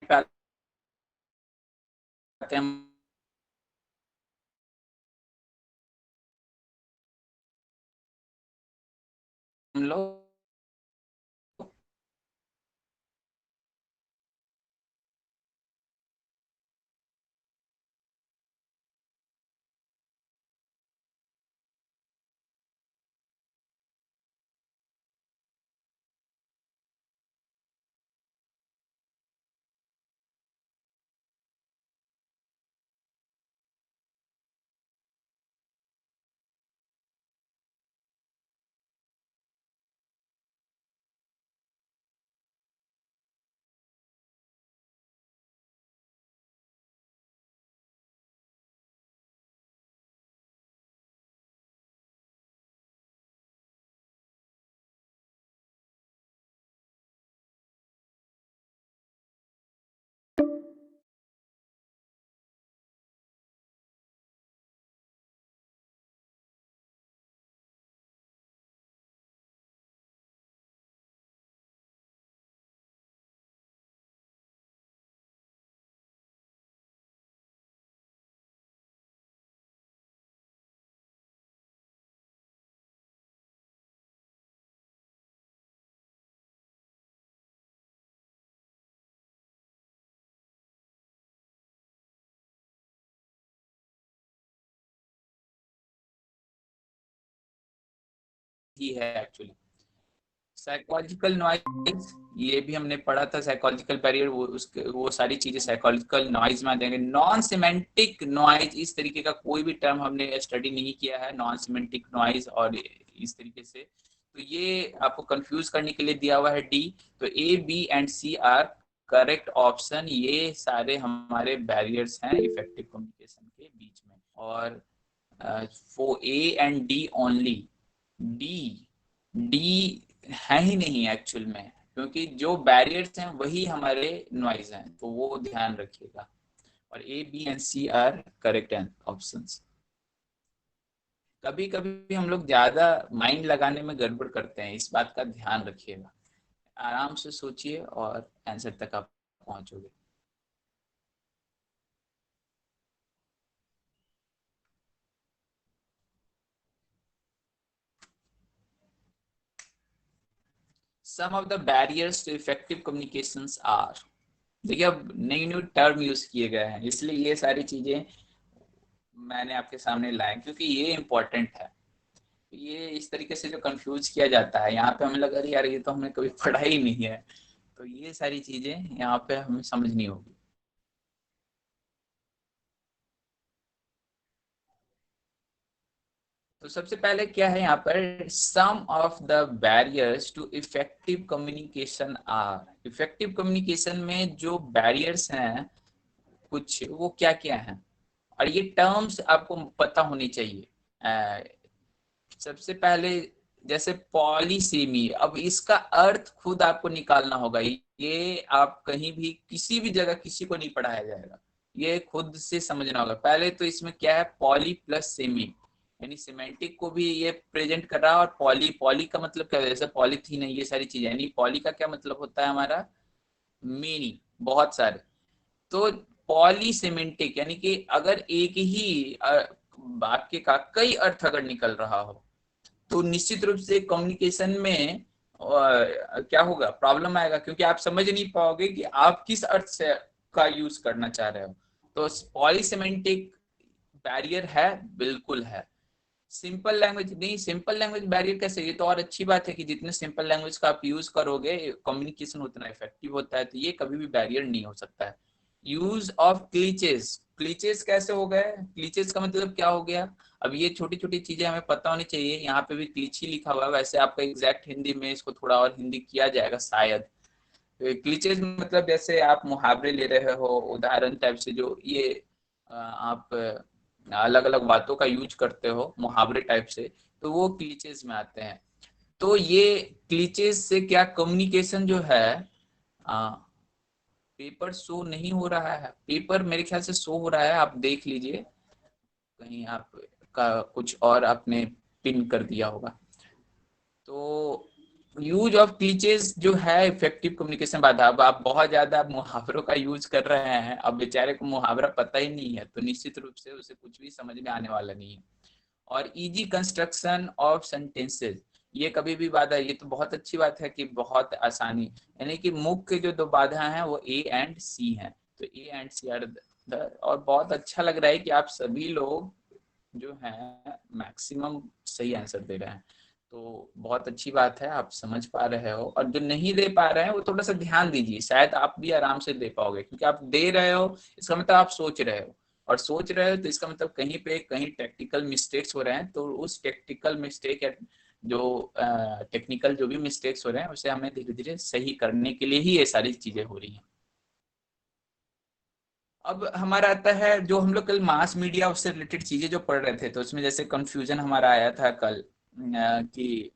पे आते हैं हम लोग। ही है एक्चुअली। साइकोलॉजिकल नॉइज, ये भी हमने पढ़ा था, साइकोलॉजिकल बैरियर, वो सारी चीजें साइकोलॉजिकल नॉइज में आ जाएंगे। नॉन सिमेंटिक नॉइज, इस तरीके का कोई भी टर्म हमने स्टडी नहीं किया है, नॉन सिमेंटिक नॉइज और इस तरीके से, तो ये आपको कंफ्यूज करने के लिए दिया हुआ है डी। तो A, B and C are correct option. ये सारे हमारे बैरियर्स हैं इफेक्टिव कम्युनिकेशन के बीच में। और for A and D only, D D है ही नहीं एक्चुअल में, क्योंकि जो बैरियर्स हैं वही हमारे नॉइज हैं, तो वो ध्यान रखिएगा। और A, B and C are correct options. कभी कभी हम लोग ज्यादा माइंड लगाने में गड़बड़ करते हैं, इस बात का ध्यान रखिएगा। आराम से सोचिए और आंसर तक आप पहुंचोगे। Some of the barriers to effective communications are. देखिए अब नई न्यू टर्म यूज किए गए हैं, इसलिए ये सारी चीजें मैंने आपके सामने लाए, क्योंकि ये इम्पोर्टेंट है। ये इस तरीके से जो कंफ्यूज किया जाता है, यहाँ पे हमें लगा यार ये तो हमने कभी पढ़ा ही नहीं है, तो ये सारी चीजें यहाँ पे हमें समझनी होगी। तो सबसे पहले क्या है यहाँ पर, some of the barriers to effective communication are. Effective communication में जो बैरियर्स हैं कुछ, वो क्या क्या हैं, और ये टर्म्स आपको पता होनी चाहिए। सबसे पहले जैसे पॉलीसेमी, अब इसका अर्थ खुद आपको निकालना होगा। ये आप कहीं भी किसी भी जगह किसी को नहीं पढ़ाया जाएगा, ये खुद से समझना होगा। पहले तो इसमें क्या है, पॉली प्लस सेमी, यानी सिमेंटिक को भी ये प्रेजेंट कर रहा है। और पॉली, पॉली का मतलब क्या है, जैसे पॉलीथीन है, ये सारी चीजें, यानी पॉली का क्या मतलब होता है हमारा, मेनी, बहुत सारे। तो पॉलीसिमेंटिक यानी कि अगर एक ही वाक्य का कई अर्थ अगर निकल रहा हो, तो निश्चित रूप से कम्युनिकेशन में क्या होगा, प्रॉब्लम आएगा, क्योंकि आप समझ नहीं पाओगे कि आप किस अर्थ से का यूज करना चाह रहे हो। तो पॉलीसिमेंटिक बैरियर है, बिल्कुल है। सिंपल लैंग्वेज नहीं, सिंपल लैंग्वेज बैरियर कैसे, ये तो और अच्छी बात है कि जितने सिंपल लैंग्वेज का आप यूज करोगे कम्युनिकेशन उतना इफेक्टिव होता है, तो ये कभी भी बैरियर नहीं हो सकता है। यूज ऑफ क्लीचेस, क्लीचेस कैसे हो गए, क्लीचेस का मतलब क्या हो गया। अब ये छोटी छोटी चीजें हमें पता होनी चाहिए। यहाँ पे भी क्लीच ही लिखा हुआ है, वैसे आपका एग्जैक्ट हिंदी में इसको थोड़ा और हिंदी किया जाएगा शायद। क्लीचेस मतलब जैसे आप मुहावरे ले रहे हो, उदाहरण टाइप से, जो ये आप अलग अलग बातों का यूज करते हो मुहावरे टाइप से, तो वो क्लीचेस में आते हैं। तो ये क्लीचेस से क्या कम्युनिकेशन जो है, पेपर शो नहीं हो रहा है, पेपर मेरे ख्याल से शो हो रहा है, आप देख लीजिए, कहीं आप का कुछ और आपने पिन कर दिया होगा। तो यूज ऑफ क्लीचेस जो है इफेक्टिव कम्युनिकेशन बाधा। अब आप बहुत ज्यादा मुहावरों का यूज कर रहे हैं, अब बेचारे को मुहावरा पता ही नहीं है, तो निश्चित रूप से उसे कुछ भी समझ में आने वाला नहीं है। और इजी कंस्ट्रक्शन ऑफ सेंटेंसेस, ये कभी भी बाधा, ये तो बहुत अच्छी बात है कि बहुत आसानी, यानी कि मुख्य जो दो बाधा हैं वो ए एंड सी हैं, तो ए एंड सी आर और बहुत अच्छा लग रहा है कि आप सभी लोग जो हैं मैक्सिमम सही आंसर दे रहे हैं, तो बहुत अच्छी बात है, आप समझ पा रहे हो। और जो नहीं दे पा रहे हैं वो थोड़ा सा ध्यान दीजिए, शायद आप भी आराम से दे पाओगे, क्योंकि आप दे रहे हो इसका मतलब आप सोच रहे हो, और सोच रहे हो तो इसका मतलब कहीं पे कहीं टेक्निकल मिस्टेक्स हो रहे हैं, तो उस टेक्निकल मिस्टेक या जो टेक्निकल जो भी मिस्टेक्स हो रहे हैं उसे हमें धीरे धीरे सही करने के लिए ही ये सारी चीजें हो रही हैं। अब हमारा आता है जो हम लोग कल मास मीडिया उससे रिलेटेड चीजें जो पढ़ रहे थे, तो उसमें जैसे कंफ्यूजन हमारा आया था कल कि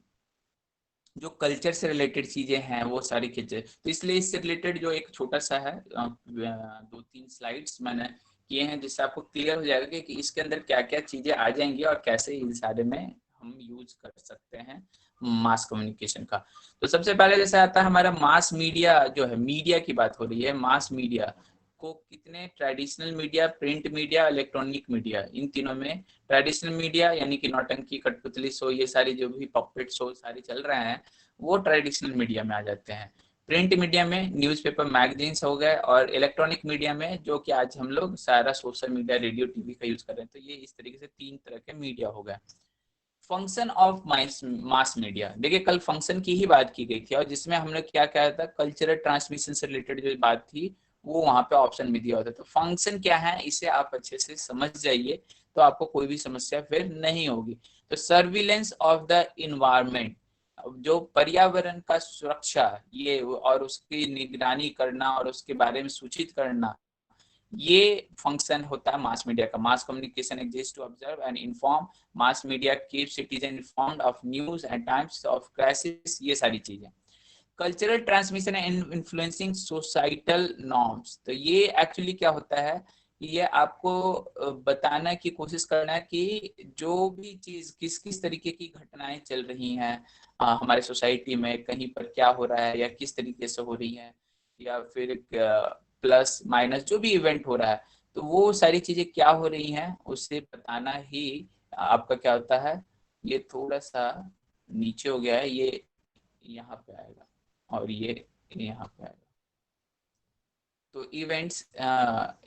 जो कल्चर से रिलेटेड चीजें हैं वो सारी खींचे, तो इसलिए इससे रिलेटेड जो एक छोटा सा है, दो तीन स्लाइड्स मैंने किए हैं, जिससे आपको क्लियर हो जाएगा कि इसके अंदर क्या क्या चीजें आ जाएंगी और कैसे इस सारे में हम यूज कर सकते हैं मास कम्युनिकेशन का। तो सबसे पहले जैसे आता है हमारा मास मीडिया, जो है मीडिया की बात हो रही है, मास मीडिया को कितने traditional media, print media, electronic media, इन तीनों में ट्रेडिशनल मीडिया यानी कि नौटंकी, कठपुतली शो, ये सारी जो भी पपेट शो सारे चल रहे हैं वो ट्रेडिशनल मीडिया में आ जाते हैं। प्रिंट मीडिया में न्यूज़पेपर, मैगजीन्स हो गए, और इलेक्ट्रॉनिक मीडिया में जो कि आज हम लोग सारा सोशल मीडिया, रेडियो, टीवी का यूज कर रहे हैं, तो ये इस तरीके से तीन तरह के मीडिया हो गए। Function of mass media. देखिए कल फंक्शन की ही बात की गई थी और जिसमें हमने क्या कहा था, कल्चरल ट्रांसमिशन से रिलेटेड जो बात थी वो वहां पे ऑप्शन में दिया होता। तो फंक्शन क्या है इसे आप अच्छे से समझ जाइए तो आपको कोई भी समस्या फिर नहीं होगी। तो सर्विलेंस ऑफ द इन्वायरमेंट, जो पर्यावरण का सुरक्षा ये और उसकी निगरानी करना और उसके बारे में सूचित करना, ये फंक्शन होता है मास मीडिया का। Mass communication exist to observe and inform, mass media keep citizen informed of news and times of crisis, ये सारी चीजें। Cultural transmission and influencing societal norms, तो ये एक्चुअली क्या होता है, ये आपको बताना की कोशिश करना है कि जो भी चीज किस किस तरीके की घटनाएं चल रही हैं हमारे सोसाइटी में, कहीं पर क्या हो रहा है या किस तरीके से हो रही है, या फिर प्लस माइनस जो भी इवेंट हो रहा है, तो वो सारी चीजें क्या हो रही हैं उसे बताना ही आपका क्या होता है। ये थोड़ा सा नीचे हो गया है, ये यहाँ पे आएगा और ये यहाँ पे आएगा। तो events,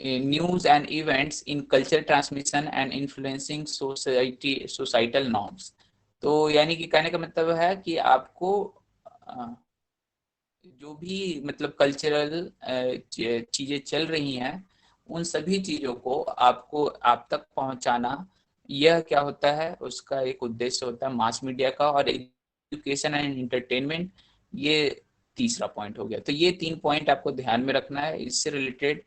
news and events in culture transmission and influencing societal norms. तो यानी कि कहने का मतलब है कि आपको जो भी मतलब कल्चरल चीजें चल रही हैं उन सभी चीजों को आपको आप तक पहुंचाना, यह क्या होता है, उसका एक उद्देश्य होता है मास मीडिया का। और एजुकेशन एंड एंटरटेनमेंट, ये तीसरा पॉइंट हो गया। तो ये 3 पॉइंट आपको ध्यान में रखना है इससे रिलेटेड,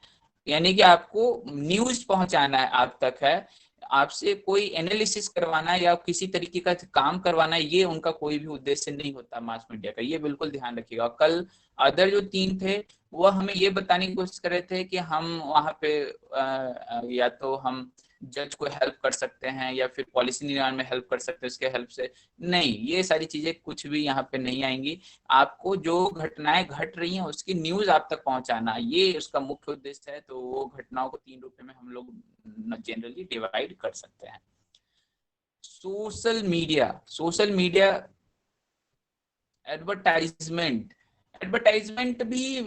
यानी कि आपको न्यूज पहुंचाना है आप तक है, आपसे कोई एनालिसिस करवाना या किसी तरीके का काम करवाना, ये उनका कोई भी उद्देश्य नहीं होता मास मीडिया का, ये बिल्कुल ध्यान रखिएगा। कल अदर जो 3 थे वो हमें ये बताने की कोशिश कर रहे थे कि हम वहां पे या तो हम जज को हेल्प कर सकते हैं या फिर पॉलिसी निर्माण में हेल्प कर सकते हैं उसके हेल्प से। नहीं, ये सारी चीजें कुछ भी यहाँ पे नहीं आएंगी। आपको जो घटनाएं घट रही हैं उसकी न्यूज आप तक पहुंचाना, ये उसका मुख्य उद्देश्य है। तो वो घटनाओं को 3 रूप में हम लोग जनरली डिवाइड कर सकते हैं। सोशल मीडिया एडवर्टाइजमेंट, एडवर्टाइजमेंट भी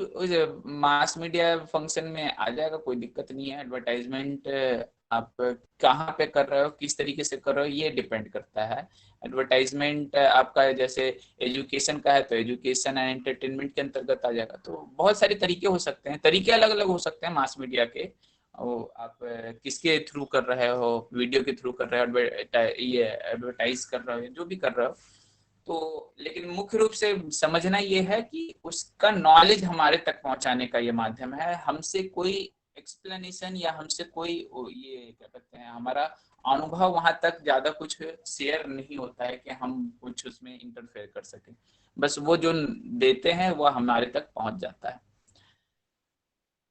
मास मीडिया फंक्शन में आ जाएगा, कोई दिक्कत नहीं है। एडवर्टाइजमेंट आप कहाँ पे कर रहे हो, किस तरीके से कर रहे हो, ये डिपेंड करता है। एडवर्टाइजमेंट आपका जैसे एजुकेशन का है तो एजुकेशन एंड एंटरटेनमेंट के अंतर्गत आ जाएगा। तो बहुत सारे तरीके हो सकते हैं, तरीके अलग अलग हो सकते हैं मास मीडिया के। आप किसके थ्रू कर रहे हो, वीडियो के थ्रू कर रहे हो, ये एडवर्टाइज कर रहे हो, जो भी कर रहे हो। तो लेकिन मुख्य रूप से समझना ये है कि उसका नॉलेज हमारे तक पहुंचाने का ये माध्यम है। हमसे कोई एक्सप्लेनेशन या हमसे कोई ये क्या कहते हैं, हमारा अनुभव वहां तक ज्यादा कुछ शेयर नहीं होता है कि हम कुछ उसमें इंटरफेयर कर सके। बस वो जो देते हैं वो हमारे तक पहुंच जाता है।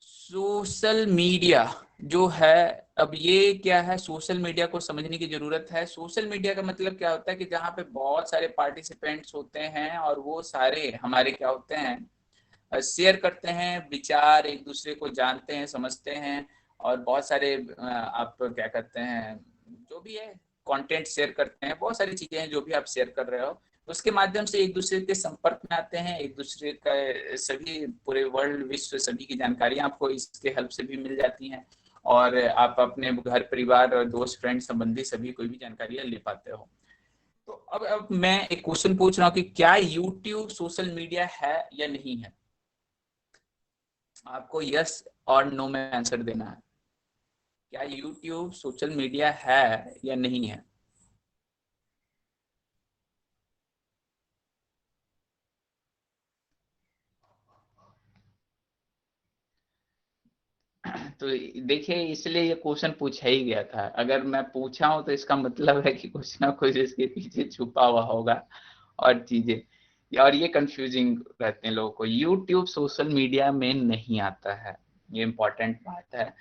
सोशल मीडिया जो है, अब ये क्या है, सोशल मीडिया को समझने की जरूरत है। सोशल मीडिया का मतलब क्या होता है कि जहाँ पे बहुत सारे पार्टिसिपेंट्स होते हैं और वो सारे हमारे क्या होते हैं, शेयर करते हैं विचार, एक दूसरे को जानते हैं, समझते हैं। और बहुत सारे आप क्या कहते हैं, जो भी है कंटेंट शेयर करते हैं, बहुत सारी चीजें हैं जो भी आप शेयर कर रहे हो, उसके माध्यम से एक दूसरे के संपर्क में आते हैं। एक दूसरे का सभी पूरे वर्ल्ड विश्व सभी की जानकारियां आपको इसके हेल्प से भी मिल जाती हैं और आप अपने घर परिवार और दोस्त फ्रेंड संबंधी सभी कोई भी जानकारियां ले पाते हो। तो अब मैं एक क्वेश्चन पूछ रहा हूँ कि क्या यूट्यूब सोशल मीडिया है या नहीं है? आपको यस और नो में आंसर देना है। क्या यूट्यूब सोशल मीडिया है या नहीं है? तो देखिए इसलिए ये क्वेश्चन पूछा ही गया था। अगर मैं पूछा हूं तो इसका मतलब है कि कुछ ना कुछ इसके पीछे छुपा हुआ होगा और चीजें, और ये कंफ्यूजिंग रहते हैं लोगों को। यूट्यूब सोशल मीडिया में नहीं आता है, ये इम्पोर्टेंट बात है।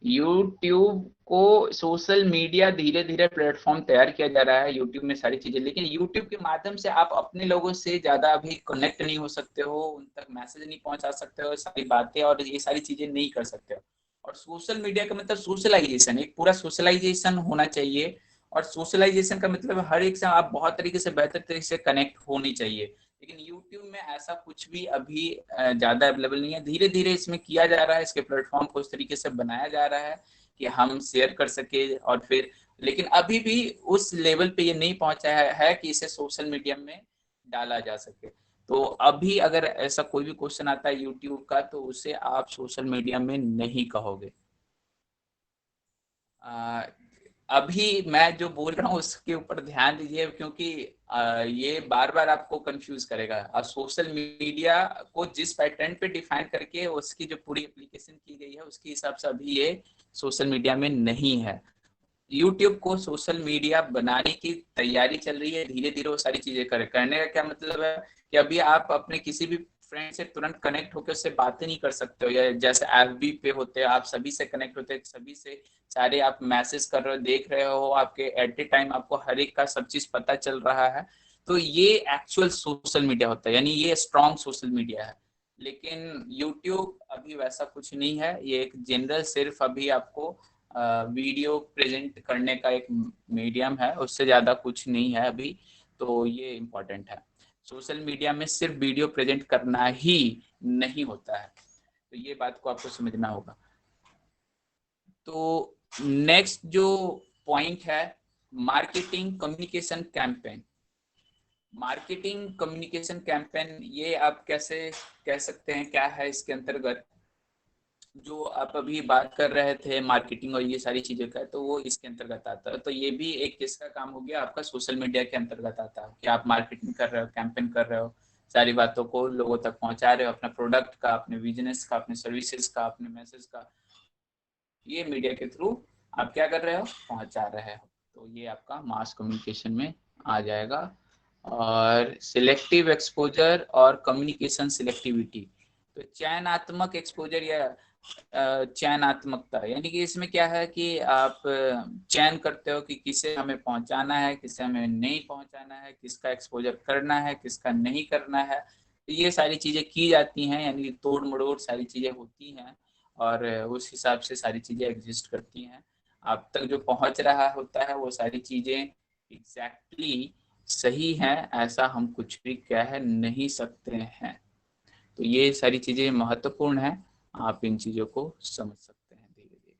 यूट्यूब को सोशल मीडिया धीरे धीरे प्लेटफॉर्म तैयार किया जा रहा है यूट्यूब में सारी चीजें, लेकिन यूट्यूब के माध्यम से आप अपने लोगों से ज्यादा अभी कनेक्ट नहीं हो सकते हो, उन तक मैसेज नहीं पहुंचा सकते हो, सारी बातें और ये सारी चीजें नहीं कर सकते हो। और सोशल मीडिया का मतलब सोशलाइजेशन, एक पूरा सोशलाइजेशन होना चाहिए। और सोशलाइजेशन का मतलब हर एक से आप बहुत तरीके से बेहतर तरीके से कनेक्ट होनी चाहिए। लेकिन यूट्यूब में ऐसा कुछ भी अभी ज्यादा अवेलेबल नहीं है। धीरे धीरे इसमें किया जा रहा है, इसके प्लेटफॉर्म को उस तरीके से बनाया जा रहा है कि हम शेयर कर सके और फिर लेकिन अभी भी उस लेवल पे ये नहीं पहुंचा है कि इसे सोशल मीडिया में डाला जा सके। तो अभी अगर ऐसा कोई भी क्वेश्चन आता है यूट्यूब का, तो उसे आप सोशल मीडिया में नहीं कहोगे। आ, अभी मैं जो बोल रहा हूँ उसके ऊपर ध्यान दीजिए, क्योंकि ये बार बार आपको कंफ्यूज करेगा। सोशल मीडिया को जिस पैटर्न पे डिफाइन करके उसकी जो पूरी एप्लीकेशन की गई है, उसके हिसाब से अभी ये सोशल मीडिया में नहीं है। यूट्यूब को सोशल मीडिया बनाने की तैयारी चल रही है, धीरे धीरे वो सारी चीजें करने का क्या मतलब है कि अभी आप अपने किसी भी फ्रेंड से तुरंत कनेक्ट होकर उससे बातें नहीं कर सकते हो, या जैसे एफबी पे होते हैं आप सभी से कनेक्ट होते हैं, सभी से सारे आप मैसेज कर रहे हो, देख रहे हो, आपके एट ए टाइम आपको हर एक का सब चीज पता चल रहा है। तो ये एक्चुअल सोशल मीडिया होता है, यानी ये स्ट्रॉन्ग सोशल मीडिया है। लेकिन यूट्यूब अभी वैसा कुछ नहीं है, ये एक जनरल सिर्फ अभी आपको वीडियो प्रेजेंट करने का एक मीडियम है, उससे ज्यादा कुछ नहीं है अभी। तो ये इम्पोर्टेंट है, सोशल मीडिया में सिर्फ वीडियो प्रेजेंट करना ही नहीं होता है। तो ये बात को आपको समझना होगा। तो नेक्स्ट जो पॉइंट है, marketing communication campaign. Marketing communication campaign, ये आप कैसे कह सकते हैं, क्या है इसके अंतर्गत? जो आप अभी बात कर रहे थे मार्केटिंग और ये सारी चीजें का, तो वो इसके अंतर्गत आता है। तो ये भी एक किसका काम हो गया, आपका सोशल मीडिया के अंतर्गत आता है कि आप मार्केटिंग कर रहे हो, कैंपेन कर रहे हो, सारी बातों को लोगों तक पहुंचा रहे हो, अपना प्रोडक्ट का, अपने बिजनेस का, अपने सर्विसेज का, अपने मैसेज का, ये मीडिया के थ्रू आप क्या कर रहे हो, पहुंचा रहे हो। तो ये आपका मास कम्युनिकेशन में आ जाएगा। और सिलेक्टिव एक्सपोजर और कम्युनिकेशन सिलेक्टिविटी। तो चयनात्मक एक्सपोजर या चयनात्मकता, यानी कि इसमें क्या है कि आप चयन करते हो कि किसे हमें पहुंचाना है, किसे हमें नहीं पहुंचाना है, किसका एक्सपोजर करना है, किसका नहीं करना है। तो ये सारी चीजें की जाती हैं, यानी कि तोड़ मड़ोड़ सारी चीजें होती हैं, और उस हिसाब से सारी चीजें एग्जिस्ट करती हैं। आप तक जो पहुंच रहा होता है वो सारी चीजें एग्जैक्टली सही है, ऐसा हम कुछ भी कह नहीं सकते हैं। तो ये सारी चीजें महत्वपूर्ण है, आप इन चीजों को समझ सकते हैं धीरे धीरे।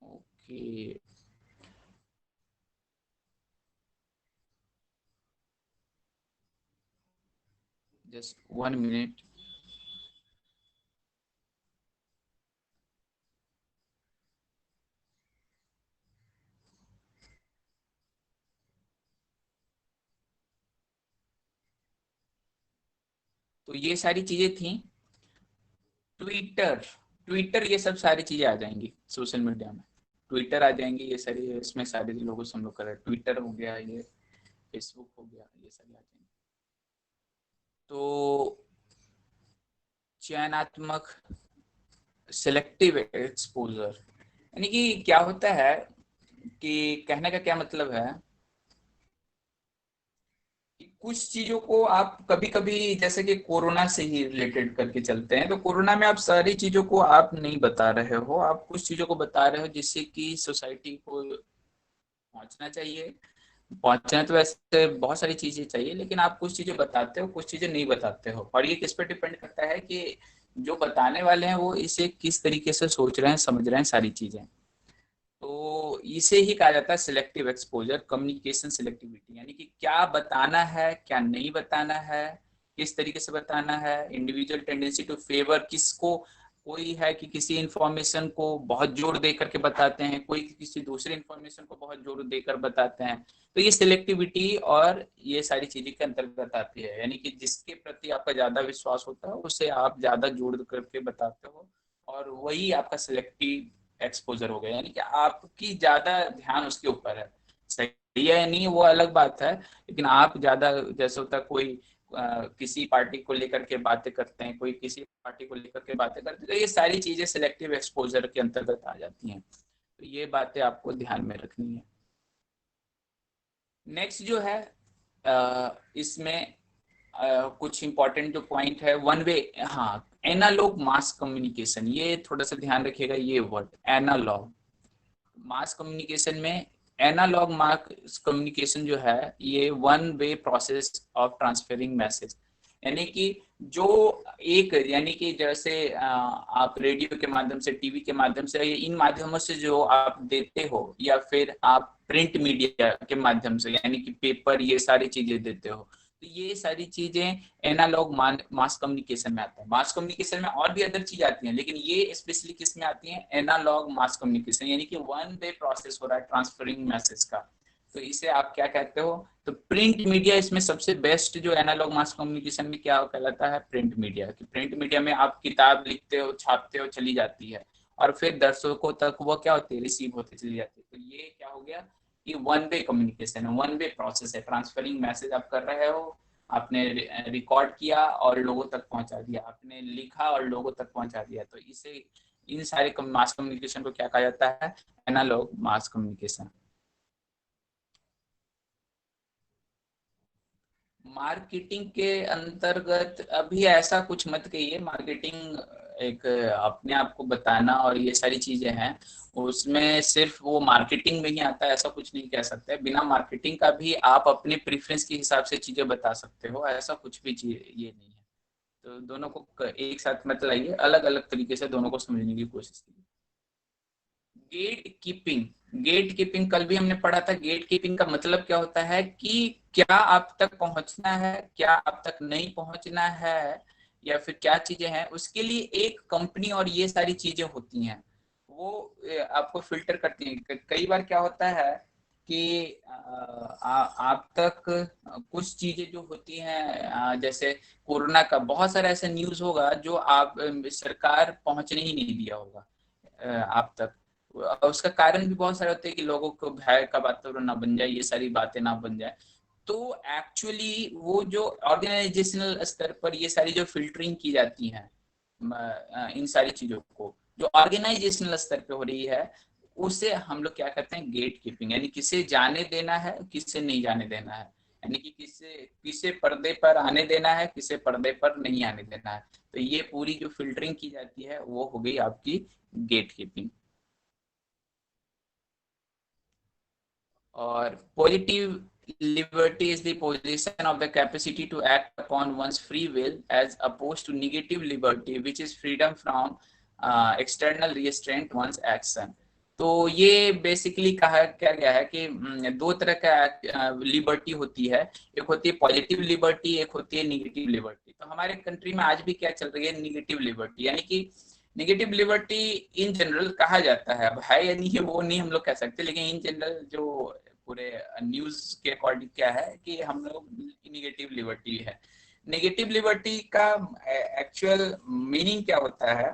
Okay, just 1 minute. तो ये सारी चीजें थी। ट्विटर, ट्विटर ये सब सारी चीजें आ जाएंगी सोशल मीडिया में। ट्विटर आ जाएंगी, ये सारी, इसमें सारे लोगों से हम लोग कर रहे हैं, ट्विटर हो गया, ये फेसबुक हो गया, ये सारी आ जाएंगी। तो चयनात्मक सिलेक्टिव एक्सपोजर, यानी कि क्या होता है, कि कहने का क्या मतलब है कि कुछ चीजों को आप कभी कभी, जैसे कि कोरोना से ही रिलेटेड करके चलते हैं, तो कोरोना में आप सारी चीजों को आप नहीं बता रहे हो, आप कुछ चीजों को बता रहे हो जिससे कि सोसाइटी को पहुंचना चाहिए। पहुंचना तो वैसे बहुत सारी चीजें चाहिए, लेकिन आप कुछ चीजें बताते हो, कुछ चीजें नहीं बताते हो, और ये किस पर डिपेंड करता है कि जो बताने वाले हैं वो इसे किस तरीके से सोच रहे हैं, समझ रहे हैं सारी चीजें। तो इसे ही कहा जाता है सिलेक्टिव एक्सपोजर, कम्युनिकेशन सिलेक्टिविटी, यानी कि क्या बताना है, क्या नहीं बताना है, किस तरीके से बताना है, इंडिविजुअल टेंडेंसी टू फेवर किसको। कोई है कि किसी इंफॉर्मेशन को बहुत जोर दे करके बताते हैं, कोई किसी दूसरे इंफॉर्मेशन को बहुत जोर देकर बताते हैं। तो ये सिलेक्टिविटी और ये सारी चीजें के अंतर्गत आती है, यानी कि जिसके प्रति आपका ज्यादा विश्वास होता है उसे आप ज्यादा जोड़ करके बताते हो, और वही आपका सिलेक्टिव एक्सपोजर हो गया, यानी कि आपकी ज्यादा ध्यान उसके ऊपर है। सही है या नहीं वो अलग बात है, लेकिन आप ज्यादा, जैसे होता है कोई किसी पार्टी को लेकर के बातें करते हैं, कोई किसी पार्टी को लेकर के बातें करते हैं, तो ये सारी चीजें सिलेक्टिव एक्सपोजर के अंतर्गत आ जाती हैं। तो ये बातें आपको ध्यान में रखनी है। नेक्स्ट जो है इसमें कुछ इंपॉर्टेंट जो पॉइंट है, वन वे, हाँ, एनालॉग मास कम्युनिकेशन, ये थोड़ा सा ध्यान रखिएगा, ये वर्ड एनालॉग मास कम्युनिकेशन में। एनालॉग मास कम्युनिकेशन जो है ये one way process of transferring message, यानी कि जो एक यानी कि जैसे आप रेडियो के माध्यम से, टीवी के माध्यम से, इन माध्यमों से जो आप देते हो, या फिर आप प्रिंट मीडिया के माध्यम से यानी कि पेपर, ये सारी चीजें देते हो, तो ये सारी चीजें एनालॉग मास कम्युनिकेशन में आता है। मास कम्युनिकेशन में और भी अदर चीज आती हैं, लेकिन ये स्पेशली किस में आती है? एनालॉग मास कम्युनिकेशन, यानी कि वन वे प्रोसेस हो रहा है ट्रांसफरिंग मैसेज का। तो इसे आप क्या कहते हो? तो प्रिंट मीडिया इसमें सबसे बेस्ट जो एनालॉग मास कम्युनिकेशन में क्या कहलाता है? Print media. कि प्रिंट मीडिया में आप किताब लिखते हो, छापते हो, चली जाती है, और फिर दर्शकों तक वो क्या होती है? रिसीव होते चली जाती है। तो ये क्या हो गया कि वन वे कम्युनिकेशन है, वन वे प्रोसेस है। ट्रांसफरिंग मैसेज आप कर रहे हो, आपने रिकॉर्ड किया और लोगों तक पहुंचा दिया, आपने लिखा और लोगों तक पहुंचा दिया। तो इसे, इन सारे मास कम्युनिकेशन को क्या कहा जाता है? Analogue mass communication. मार्केटिंग के अंतर्गत अभी ऐसा कुछ मत कहिए। मार्केटिंग एक अपने आप को बताना और ये सारी चीजें हैं, उसमें सिर्फ वो मार्केटिंग में ही आता है, ऐसा कुछ नहीं कह सकते। बिना मार्केटिंग का भी आप अपने प्रेफरेंस के हिसाब से चीजें बता सकते हो, ऐसा कुछ भी चीज ये नहीं है। तो दोनों को एक साथ मत लाइए, अलग अलग तरीके से दोनों को समझने की कोशिश कीजिए। गेट कीपिंग, गेट कीपिंग कल भी हमने पढ़ा था। गेट कीपिंग का मतलब क्या होता है कि क्या आप तक पहुंचना है, क्या आप तक नहीं पहुंचना है, या फिर क्या चीजें हैं, उसके लिए एक कंपनी और ये सारी चीजें होती हैं, वो आपको फिल्टर करती हैं। कई बार क्या होता है कि आप तक कुछ चीजें जो होती हैं, जैसे कोरोना का बहुत सारा ऐसा न्यूज होगा जो आप सरकार पहुंचने ही नहीं दिया होगा आप तक। उसका कारण भी बहुत सारे होते हैं कि लोगों को भय का वातावरण ना बन जाए, ये सारी बातें ना बन जाए। तो एक्चुअली वो जो ऑर्गेनाइजेशनल स्तर पर ये सारी जो फिल्टरिंग की जाती है, इन सारी चीजों को जो ऑर्गेनाइजेशनल स्तर पे हो रही है, उसे हम लोग क्या कहते हैं? Gatekeeping. यानी किसे जाने देना है, किसे नहीं जाने देना है, यानी कि किसे किसे पर्दे पर आने देना है, किसे पर्दे पर नहीं आने देना है। तो ये पूरी जो फिल्टरिंग की जाती है वो हो गई आपकी गेट कीपिंग। और positive liberty is the possession of the capacity to act upon one's free will, as opposed to negative liberty which is freedom from external restraint one's action। तो ये बेसिकली कहा क्या गया है कि दो तरह का लिबर्टी होती है। एक होती है पॉजिटिव लिबर्टी, एक होती है निगेटिव लिबर्टी। तो हमारे कंट्री में आज भी क्या चल रही है? Negative liberty. यानी कि नेगेटिव लिबर्टी इन जनरल कहा जाता है, अब है या नहीं है वो नहीं हम लोग कह सकते, लेकिन इन जनरल जो पूरे न्यूज के अकॉर्डिंग क्या है कि हम लोग निगेटिव लिबर्टी है। नेगेटिव लिबर्टी का एक्चुअल मीनिंग क्या होता है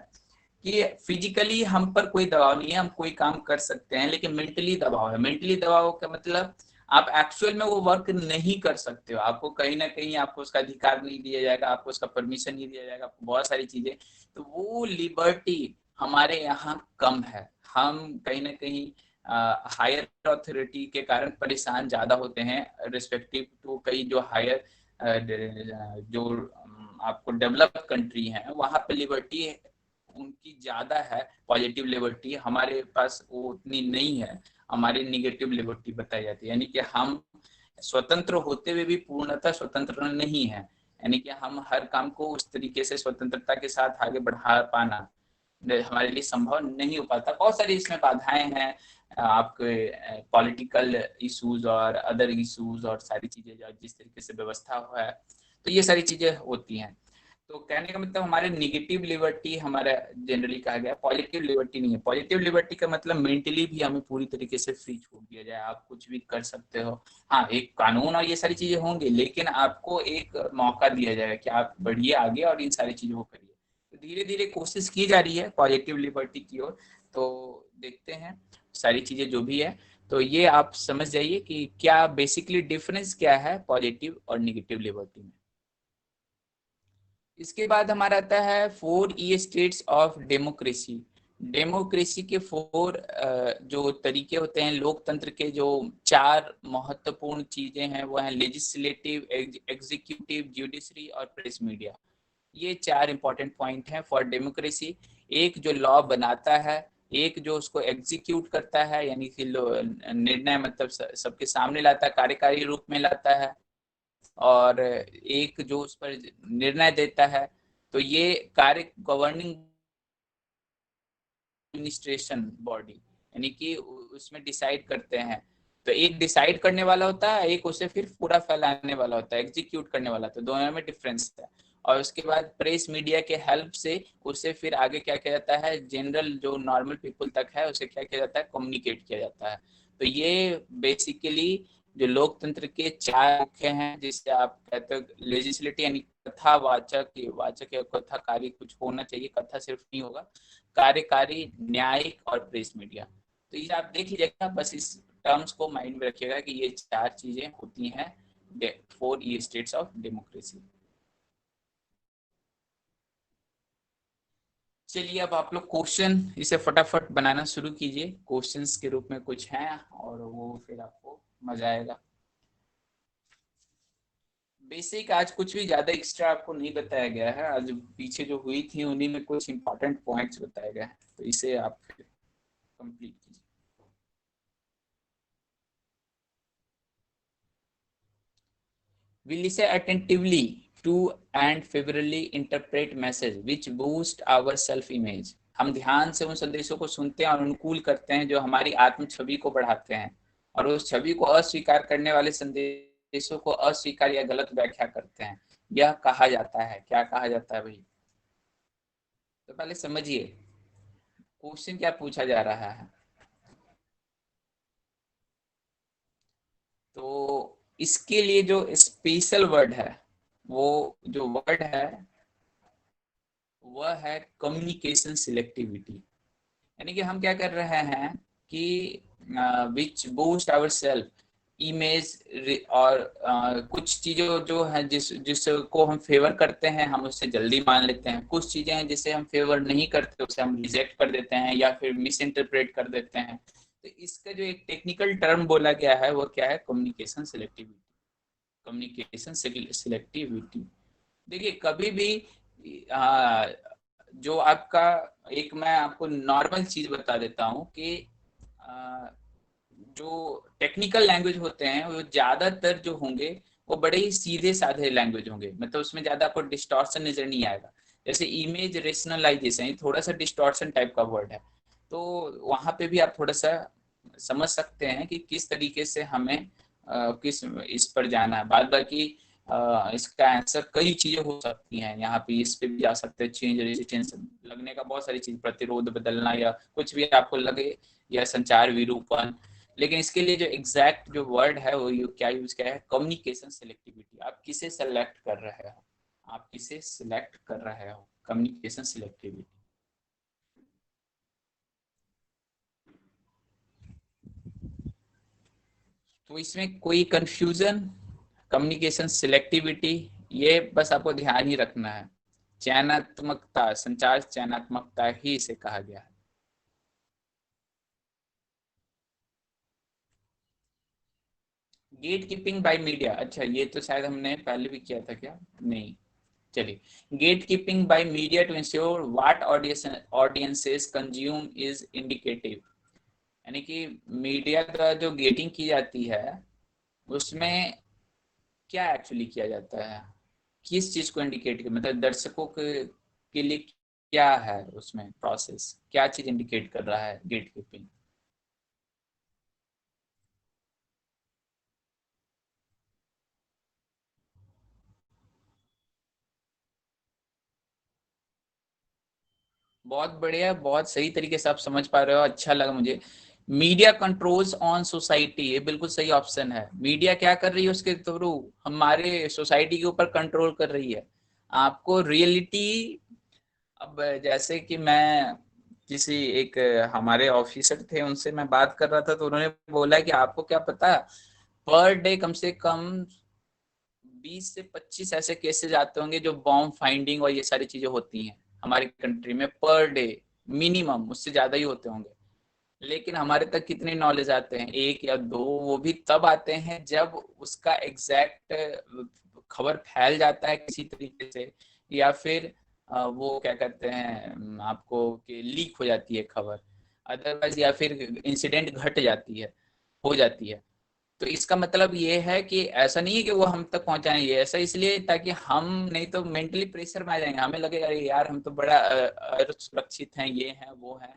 कि फिजिकली हम पर कोई दबाव नहीं है, हम कोई काम कर सकते हैं, लेकिन मेंटली दबाव है। मेंटली दबाव का मतलब आप एक्चुअल में वो वर्क नहीं कर सकते हो, आपको कहीं ना कहीं आपको उसका अधिकार नहीं दिया जाएगा, आपको उसका परमिशन नहीं दिया जाएगा, आपको बहुत सारी चीजें। तो वो लिबर्टी हमारे यहाँ कम है। हम कहीं ना कहीं हायर अथॉरिटी के कारण परेशान ज्यादा होते हैं रिस्पेक्टिव टू कई जो हायर जो आपको डेवलप्ड कंट्री है, वहां पे लिबर्टी उनकी ज्यादा है। पॉजिटिव लिबर्टी हमारे पास वो उतनी नहीं है, हमारी निगेटिव लिबर्टी बताई जाती है। यानी कि हम स्वतंत्र होते हुए भी पूर्णतः स्वतंत्र नहीं है, यानी कि हम हर काम को उस तरीके से स्वतंत्रता के साथ आगे बढ़ा पाना हमारे लिए संभव नहीं हो पाता। बहुत सारी इसमें बाधाएं हैं, आपके पॉलिटिकल इश्यूज और अदर इश्यूज और सारी चीजें जो जिस तरीके से व्यवस्था हुआ है, तो ये सारी चीजें होती हैं। तो कहने का मतलब हमारे निगेटिव लिबर्टी हमारा जनरली कहा गया, पॉजिटिव लिबर्टी नहीं है। पॉजिटिव लिबर्टी का मतलब मेंटली भी हमें पूरी तरीके से फ्री छोड़ दिया जाए, आप कुछ भी कर सकते हो। हाँ, एक कानून और ये सारी चीजें होंगी, लेकिन आपको एक मौका दिया जाएगा कि आप बढ़िए आगे और इन सारी चीजों को करिए। तो धीरे धीरे कोशिश की जा रही है पॉजिटिव लिबर्टी की ओर। तो देखते हैं सारी चीजें जो भी है। तो ये आप समझ जाइए कि क्या बेसिकली डिफरेंस क्या है पॉजिटिव और निगेटिव लिबर्टी में। इसके बाद हमारा आता है 4 स्टेट्स ऑफ डेमोक्रेसी। डेमोक्रेसी के 4 जो तरीके होते हैं, लोकतंत्र के जो 4 महत्वपूर्ण चीजें हैं वो हैं लेजिस्लेटिव, एग्जीक्यूटिव, जुडिशरी और प्रेस मीडिया। ये 4 इंपॉर्टेंट पॉइंट हैं फॉर डेमोक्रेसी। एक जो लॉ बनाता है, एक जो उसको एग्जीक्यूट करता है, यानी कि निर्णय मतलब सबके सामने लाता है, कार्यकारी रूप में लाता है, और एक जो उस पर निर्णय देता है। तो ये कार्य गवर्निंग एडमिनिस्ट्रेशन बॉडी, यानी कि उसमें डिसाइड करते हैं। तो एक डिसाइड करने वाला होता है, एक उसे फिर पूरा फैलाने वाला होता है, एग्जीक्यूट करने वाला होता है, दोनों में डिफरेंस है। और उसके बाद प्रेस मीडिया के हेल्प से उसे फिर आगे क्या किया जाता है, जनरल जो नॉर्मल पीपल तक है उसे क्या किया जाता है, कम्युनिकेट किया जाता है। तो ये बेसिकली जो लोकतंत्र के चार मुख्य हैं, जिससे आप कहते हो लेजिस्लेटिव यानी कथावाचक, वाचक या कथाकारी कुछ होना चाहिए, कथा सिर्फ नहीं होगा, कार्यकारी, न्यायिक और प्रेस मीडिया। तो ये आप देख लीजिएगा, बस इस टर्म्स को माइंड में रखिएगा कि ये चार चीजें होती हैं 4 स्टेट्स ऑफ डेमोक्रेसी। चलिए अब आप लोग क्वेश्चन इसे फटाफट बनाना शुरू कीजिए, क्वेश्चंस के रूप में कुछ हैं और वो फिर आपको मजा आएगा। बेसिक आज कुछ भी ज्यादा एक्स्ट्रा आपको नहीं बताया गया है, आज पीछे जो हुई थी उन्हीं में कुछ इंपॉर्टेंट पॉइंट्स बताए गए हैं, तो इसे आप कंप्लीट कीजिए। We listen attentively to and favorably interpret message which boost our self image। हम ध्यान से उन संदेशों को सुनते हैं और अनुकूल करते हैं जो हमारी आत्म छवि को बढ़ाते हैं, और उस छवि को अस्वीकार करने वाले संदेशों को अस्वीकार या गलत व्याख्या करते हैं। यह कहा जाता है, क्या कहा जाता है भाई? तो पहले समझिए क्वेश्चन क्या पूछा जा रहा है। तो इसके लिए जो स्पेशल वर्ड है, वो जो वर्ड है वह है कम्युनिकेशन सिलेक्टिविटी। यानी कि हम क्या कर रहे हैं कि विच बूस्ट आवर सेल्फ इमेज, और कुछ चीजों जो है जिसको हम फेवर करते हैं हम उससे जल्दी मान लेते हैं, कुछ चीजें हैं जिसे हम फेवर नहीं करते उसे हम रिजेक्ट कर देते हैं या फिर मिस इंटरप्रेट कर देते हैं। तो इसका जो एक टेक्निकल टर्म बोला गया है वो क्या है, कम्युनिकेशन सिलेक्टिविटी। Communication selectivity. देखिए कभी भी आ, जो आपका, एक मैं आपको नॉर्मल चीज बता देता हूँ कि आ, जो टेक्निकल लैंग्वेज होते हैं वो ज्यादातर जो होंगे वो बड़े ही सीधे साधे लैंग्वेज होंगे, मतलब उसमें ज्यादा आपको डिस्टॉर्शन नजर नहीं आएगा। जैसे इमेज रेशनलाइजेशन थोड़ा सा डिस्टॉर्शन टाइप का वर्ड है, तो वहां पे भी आप थोड़ा सा समझ सकते हैं कि किस तरीके से हमें किस इस पर जाना है। बाद बाकी इसका आंसर कई चीजें हो सकती हैं, यहाँ पे इस पे भी जा सकते हैं, चेंज रेजिस्टेंस लगने का बहुत सारी चीज, प्रतिरोध बदलना या कुछ भी आपको लगे, या संचार विरूपण। लेकिन इसके लिए जो एग्जैक्ट जो वर्ड है वो क्या यूज किया है, कम्युनिकेशन सिलेक्टिविटी। आप किसे सेलेक्ट कर रहे हो, आप किसे सिलेक्ट कर रहे हो, कम्युनिकेशन सिलेक्टिविटी। तो इसमें कोई कंफ्यूजन, कम्युनिकेशन सिलेक्टिविटी, ये बस आपको ध्यान ही रखना है। चयनात्मकता, संचार चयनात्मकता ही इसे कहा गया है। गेट कीपिंग बाय मीडिया, अच्छा ये तो शायद हमने पहले भी किया था क्या, नहीं। चलिए, gatekeeping by media to ensure what audiences consume is indicative. यानी कि मीडिया द्वारा जो गेटिंग की जाती है उसमें क्या एक्चुअली किया जाता है, किस चीज को इंडिकेट कर, मतलब दर्शकों के लिए क्या है उसमें प्रोसेस, क्या चीज इंडिकेट कर रहा है गेट कीपिंग। बहुत बढ़िया, बहुत सही तरीके से आप समझ पा रहे हो, अच्छा लगा मुझे। मीडिया कंट्रोल्स ऑन सोसाइटी, ये बिल्कुल सही ऑप्शन है। मीडिया क्या कर रही है उसके थ्रू, हमारे सोसाइटी के ऊपर कंट्रोल कर रही है। आपको रियलिटी, अब जैसे कि मैं किसी एक हमारे ऑफिसर थे उनसे मैं बात कर रहा था, तो उन्होंने बोला कि आपको क्या पता, पर डे कम से कम 20 से 25 ऐसे केसेस आते होंगे जो बॉम्ब फाइंडिंग और ये सारी चीजें होती हैं हमारी कंट्री में पर डे, मिनिमम उससे ज्यादा ही होते होंगे। लेकिन हमारे तक कितने नॉलेज आते हैं, एक या दो, वो भी तब आते हैं जब उसका एग्जैक्ट खबर फैल जाता है किसी तरीके से, या फिर वो क्या कहते हैं आपको कि लीक हो जाती है खबर, अदरवाइज या फिर इंसिडेंट घट जाती है, हो जाती है। तो इसका मतलब ये है कि ऐसा नहीं है कि वो हम तक पहुंचाएंगे, ऐसा इसलिए ताकि हम नहीं तो मेंटली प्रेशर में आ जाएंगे, हमें लगेगा अरे यार हम तो बड़ा सुरक्षित हैं, ये है वो है।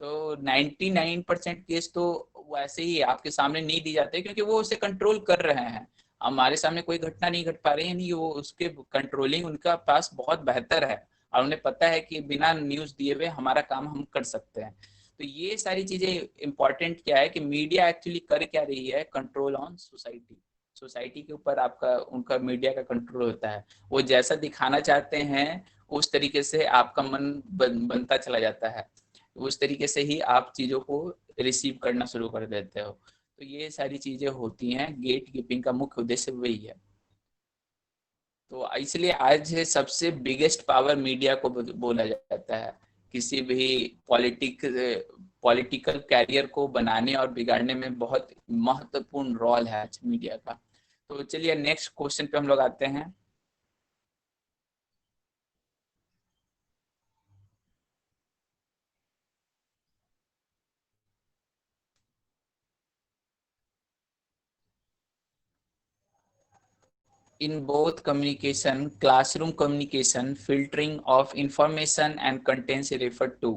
तो 99% केस तो वैसे ही आपके सामने नहीं दी जाते क्योंकि वो उसे कंट्रोल कर रहे हैं। हमारे सामने कोई घटना नहीं घट पा रही है, नहीं वो उसके कंट्रोलिंग उनका पास बहुत बेहतर है और उन्हें पता है कि बिना न्यूज दिए हुए हमारा काम हम कर सकते हैं। तो ये सारी चीजें इंपॉर्टेंट क्या है कि मीडिया एक्चुअली कर क्या रही है, कंट्रोल ऑन सोसाइटी। सोसाइटी के ऊपर आपका उनका मीडिया का कंट्रोल होता है, वो जैसा दिखाना चाहते हैं उस तरीके से आपका मन बनता चला जाता है, उस तरीके से ही आप चीजों को रिसीव करना शुरू कर देते हो। तो ये सारी चीजें होती हैं, गेट कीपिंग का मुख्य उद्देश्य वही है। तो इसलिए आज सबसे बिगेस्ट पावर मीडिया को बोला जाता है, किसी भी पॉलिटिकल कैरियर को बनाने और बिगाड़ने में बहुत महत्वपूर्ण रोल है आज मीडिया का। तो चलिए नेक्स्ट क्वेश्चन पे हम लोग आते हैं। In both communication, classroom communication, filtering of information and contents referred to।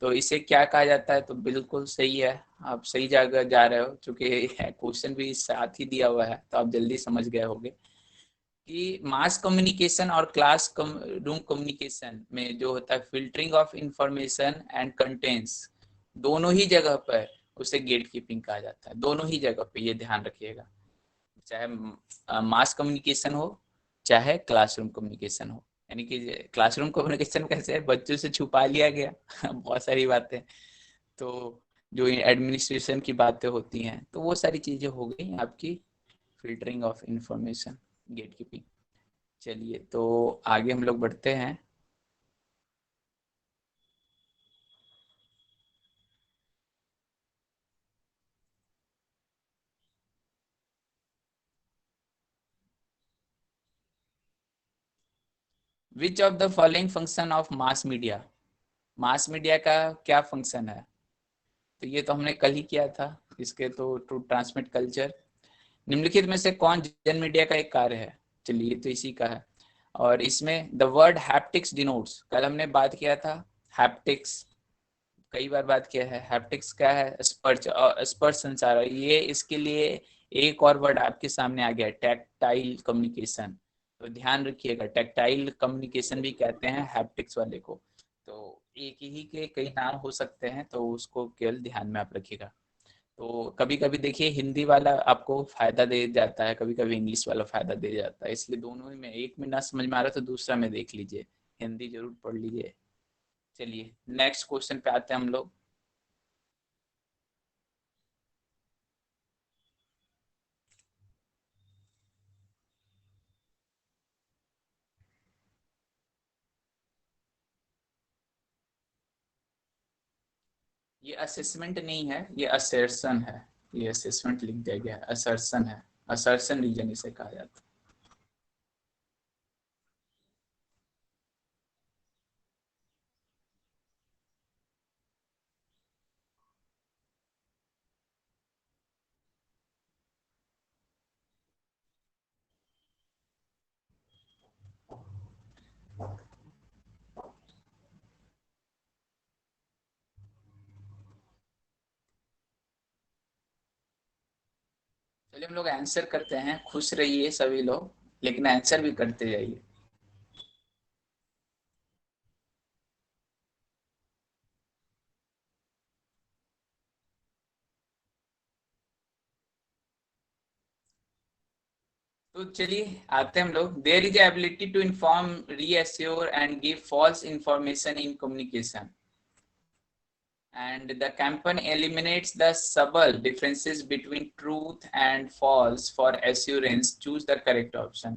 तो इसे क्या कहा जाता है? तो बिल्कुल सही है, आप सही जगह जा रहे हो, क्योंकि क्वेश्चन भी साथ ही दिया हुआ है तो आप जल्दी समझ गए होंगे कि मास कम्युनिकेशन और क्लास रूम कम्युनिकेशन में जो होता है filtering of information and contents, दोनों ही जगह पर उसे गेट कीपिंग कहा जाता है। दोनों ही जगह पे ये ध्यान रखिएगा, चाहे मास कम्युनिकेशन हो चाहे क्लासरूम कम्युनिकेशन हो। यानी कि क्लासरूम कम्युनिकेशन कैसे है, बच्चों से छुपा लिया गया बहुत सारी बातें, तो जो एडमिनिस्ट्रेशन की बातें होती हैं तो वो सारी चीजें हो गई आपकी filtering of information, gatekeeping. चलिए तो आगे हम लोग बढ़ते हैं। Which of the following function of mass media, mass media का क्या फंक्शन है? तो ये तो हमने कल ही किया था, इसके तो टू ट्रांसमिट कल्चर। निम्नलिखित में से कौन जन मीडिया का एक कार्य है? चलिए तो इसी का है। और इसमें द वर्ड हैप्टिक्स डिनोट्स, कल हमने बात किया था हैप्टिक्स, कई बार बात किया है। हैप्टिक्स क्या है? स्पर्श, स्पर्श संचार। ये इसके लिए एक और वर्ड आपके सामने आ गया, टैक्टाइल कम्युनिकेशन। तो ध्यान रखिएगा, टैक्टाइल कम्युनिकेशन भी कहते हैं हैप्टिक्स वाले को। तो एक ही के कई नाम हो सकते हैं, तो उसको केवल ध्यान में आप रखिएगा। तो कभी कभी देखिए हिंदी वाला आपको फायदा दे जाता है, कभी कभी इंग्लिश वाला फायदा दे जाता है, इसलिए दोनों में एक में ना समझ में आ रहा तो दूसरा में देख लीजिए, हिंदी जरूर पढ़ लीजिए। चलिए नेक्स्ट क्वेश्चन पे आते हैं हम लोग। ये असेसमेंट नहीं है, ये असर्शन है। ये असेसमेंट लिख दिया गया है, असर्शन है। असर्शन रीजन इसे कहा जाता है। चलिए हम लोग आंसर करते हैं, खुश रहिए सभी लोग, लेकिन आंसर भी करते जाइए। तो चलिए आते हैं हम लोग। There is ability to inform, reassure and give false information in communication, and the campaign eliminates the subtle differences between truth and false. For assurance, choose the correct option।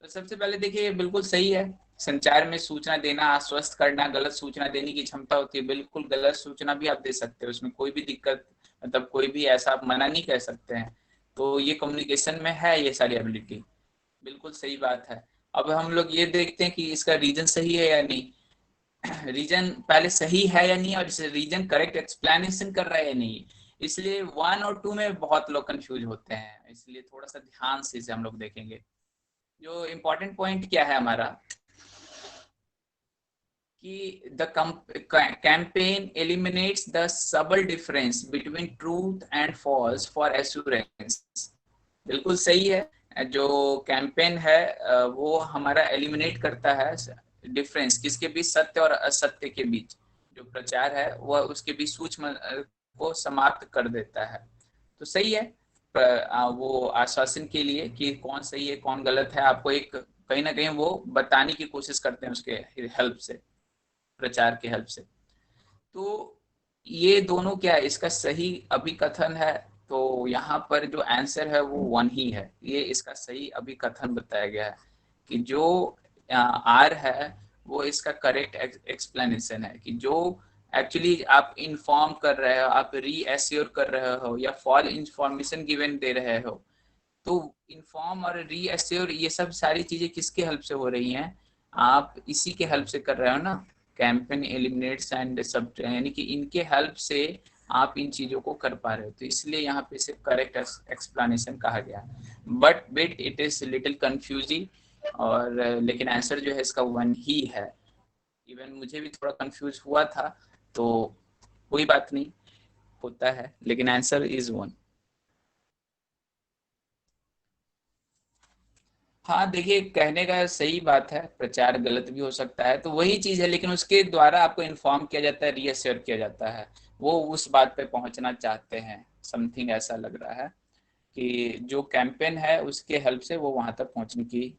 तो सबसे पहले देखिए ये बिल्कुल सही है, संचार में सूचना देना, आश्वस्त करना, गलत सूचना देने की क्षमता होती है। बिल्कुल गलत सूचना भी आप दे सकते हो, उसमें कोई भी दिक्कत, मतलब कोई भी ऐसा आप मना नहीं कह सकते हैं। तो ये कम्युनिकेशन में है ये सारी एबिलिटी, बिल्कुल सही बात है। अब हम लोग ये देखते हैं कि इसका रीजन सही है या नहीं। रीजन पहले सही है या नहीं, और रीजन करेक्ट एक्सप्लेनेशन कर रहा है या नहीं। इसलिए 1 और 2 में बहुत लोग कंफ्यूज होते हैं, इसलिए थोड़ा सा ध्यान से इसे हम लोग देखेंगे। जो इम्पोर्टेंट पॉइंट क्या है हमारा कि the campaign eliminates the subtle difference between truth and false for assurance। बिल्कुल सही है, जो कैंपेन है वो हमारा एलिमिनेट करता है डिफरेंस किसके बीच, सत्य और असत्य के बीच। जो प्रचार है वह उसके बीच सूक्ष्म को समाप्त कर देता है। तो सही है, वो आश्वासन के लिए कि कौन सही है कौन गलत है, आपको एक कहीं ना कहीं वो बताने की कोशिश करते हैं उसके हेल्प से, प्रचार के हेल्प से। तो ये दोनों क्या है, इसका सही अभिकथन है। तो यहाँ पर जो आंसर है वो 1 ही है, ये इसका सही अभिकथन बताया गया है कि जो आर है वो इसका करेक्ट एक्सप्लेनेशन है कि जो एक्चुअली आप इन्फॉर्म कर रहे हो, आप रीएश्योर कर रहे हो या फॉल इंफॉर्मेशन गिवन दे रहे हो। तो इन्फॉर्म और रीएश्योर ये सब सारी चीजें किसके हेल्प से हो रही हैं, आप इसी के हेल्प से कर रहे हो ना, कैंपेन एलिमिनेट्स एंड सब, यानी कि इनके हेल्प से आप इन चीजों को कर पा रहे हो। तो इसलिए यहाँ पे सिर्फ करेक्ट एक्सप्लेनेशन कहा गया, but bit it is little confusing. और लेकिन आंसर जो है इसका 1 ही है। इवन मुझे भी थोड़ा कंफ्यूज हुआ था, तो कोई बात नहीं, होता है, लेकिन आंसर इज 1। हाँ देखिए, कहने का सही बात है, प्रचार गलत भी हो सकता है, तो वही चीज है, लेकिन उसके द्वारा आपको इन्फॉर्म किया जाता है, रीअश्योर किया जाता है। वो उस बात पे पहुंचना चाहते हैं, समथिंग ऐसा लग रहा है कि जो कैंपेन है उसके हेल्प से वो वहां तक पहुंचने की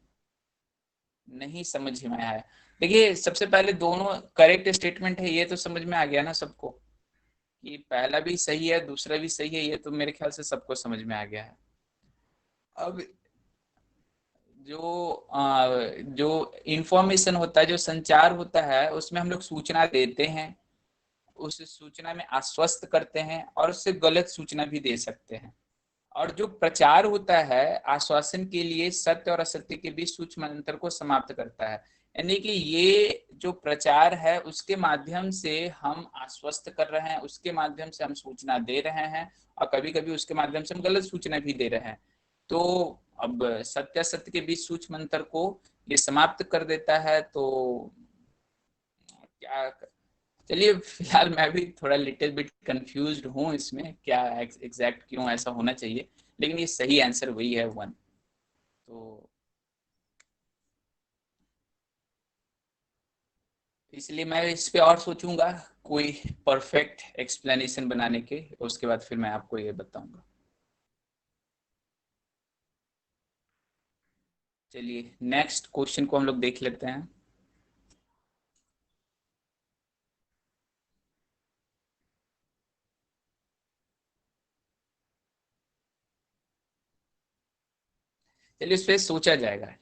नहीं समझ में आया। देखिए, सबसे पहले दोनों करेक्ट स्टेटमेंट है, ये तो समझ में आ गया ना सबको, कि पहला भी सही है दूसरा भी सही है, ये तो मेरे ख्याल से सबको समझ में आ गया है। अब जो इंफॉर्मेशन होता है, जो संचार होता है, उसमें हम लोग सूचना देते हैं, उस सूचना में आश्वस्त करते हैं और उससे गलत सूचना भी दे सकते हैं। और जो प्रचार होता है आश्वासन के लिए सत्य और असत्य के बीच सूक्ष्म अंतर को समाप्त करता है। यानी कि ये जो प्रचार है उसके माध्यम से हम आश्वस्त कर रहे हैं, उसके माध्यम से हम सूचना दे रहे हैं, और कभी कभी उसके माध्यम से हम गलत सूचना भी दे रहे हैं। तो अब सत्य असत्य के बीच सूक्ष्म अंतर को ये समाप्त कर देता है। तो क्या, चलिए फिलहाल मैं भी थोड़ा लिटिल बिट कंफ्यूज्ड हूँ इसमें, क्या एग्जैक्ट क्यों ऐसा होना चाहिए, लेकिन ये सही आंसर वही है 1। तो इसलिए मैं इस पे और सोचूंगा कोई परफेक्ट एक्सप्लेनेशन बनाने के, उसके बाद फिर मैं आपको ये बताऊंगा। चलिए नेक्स्ट क्वेश्चन को हम लोग देख लेते हैं। चलिए उस पर सोचा जाएगा।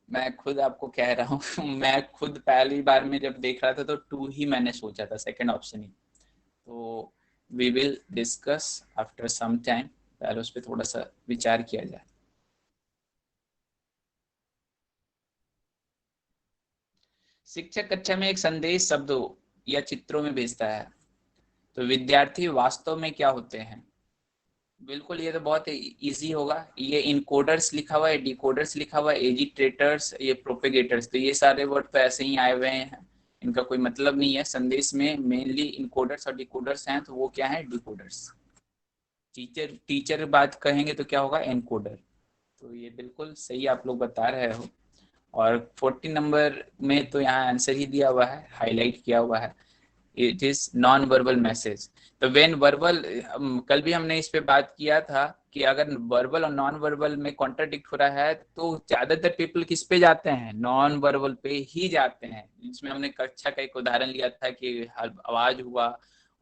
मैं खुद आपको कह रहा हूँ मैं खुद पहली बार में जब देख रहा था तो 2 ही मैंने सोचा था, सेकंड ऑप्शन ही। तो we will discuss after some time, पहले उस पर थोड़ा सा विचार किया जाए। शिक्षक कक्षा में एक संदेश शब्दों या चित्रों में भेजता है, तो विद्यार्थी वास्तव में क्या होते हैं। बिल्कुल, ये तो बहुत इजी होगा। ये इनकोडर्स लिखा हुआ है, डिकोडर्स लिखा हुआ है, एजिटेटर्स, ये प्रोपेगेटर्स, तो ये सारे वर्ड तो ऐसे ही आए हुए हैं, इनका कोई मतलब नहीं है। संदेश में मेनली इनकोडर्स और डिकोडर्स हैं, तो वो क्या है, डिकोडर्स। टीचर टीचर बात कहेंगे तो क्या होगा, एनकोडर। तो ये बिल्कुल सही आप लोग बता रहे हो। और 14 नंबर में तो यहाँ आंसर ही दिया हुआ है, हाईलाइट किया हुआ है, it is non verbal message. तो वेन वर्बल, कल भी हमने इस पे बात किया था कि अगर वर्बल और नॉन वर्बल में कॉन्ट्राडिक्ट हो रहा है तो ज्यादातर पीपल किस पे जाते हैं, नॉन वर्बल पे ही जाते हैं। इसमें हमने कक्षा का एक उदाहरण लिया था कि आवाज हुआ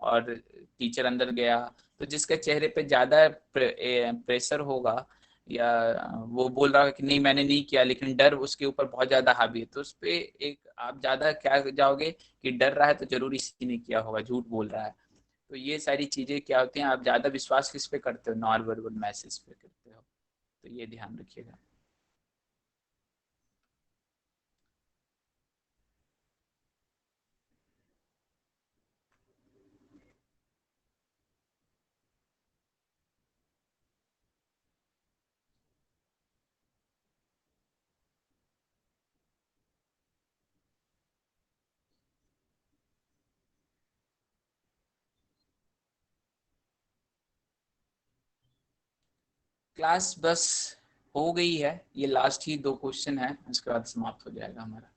और टीचर अंदर गया, तो जिसके चेहरे पे ज्यादा प्रेशर होगा, या वो बोल रहा है कि नहीं मैंने नहीं किया, लेकिन डर उसके ऊपर बहुत ज्यादा हावी है, तो उस पे एक आप ज्यादा क्या जाओगे कि डर रहा है तो जरूर इसी ने किया होगा, झूठ बोल रहा है। तो ये सारी चीजें क्या होती हैं, आप ज्यादा विश्वास किस पे करते हो, नॉन वर्बल मैसेज पे करते हो। तो ये ध्यान रखिएगा। क्लास बस हो गई है, ये लास्ट ही 2 क्वेश्चन है, उसके बाद समाप्त हो जाएगा हमारा।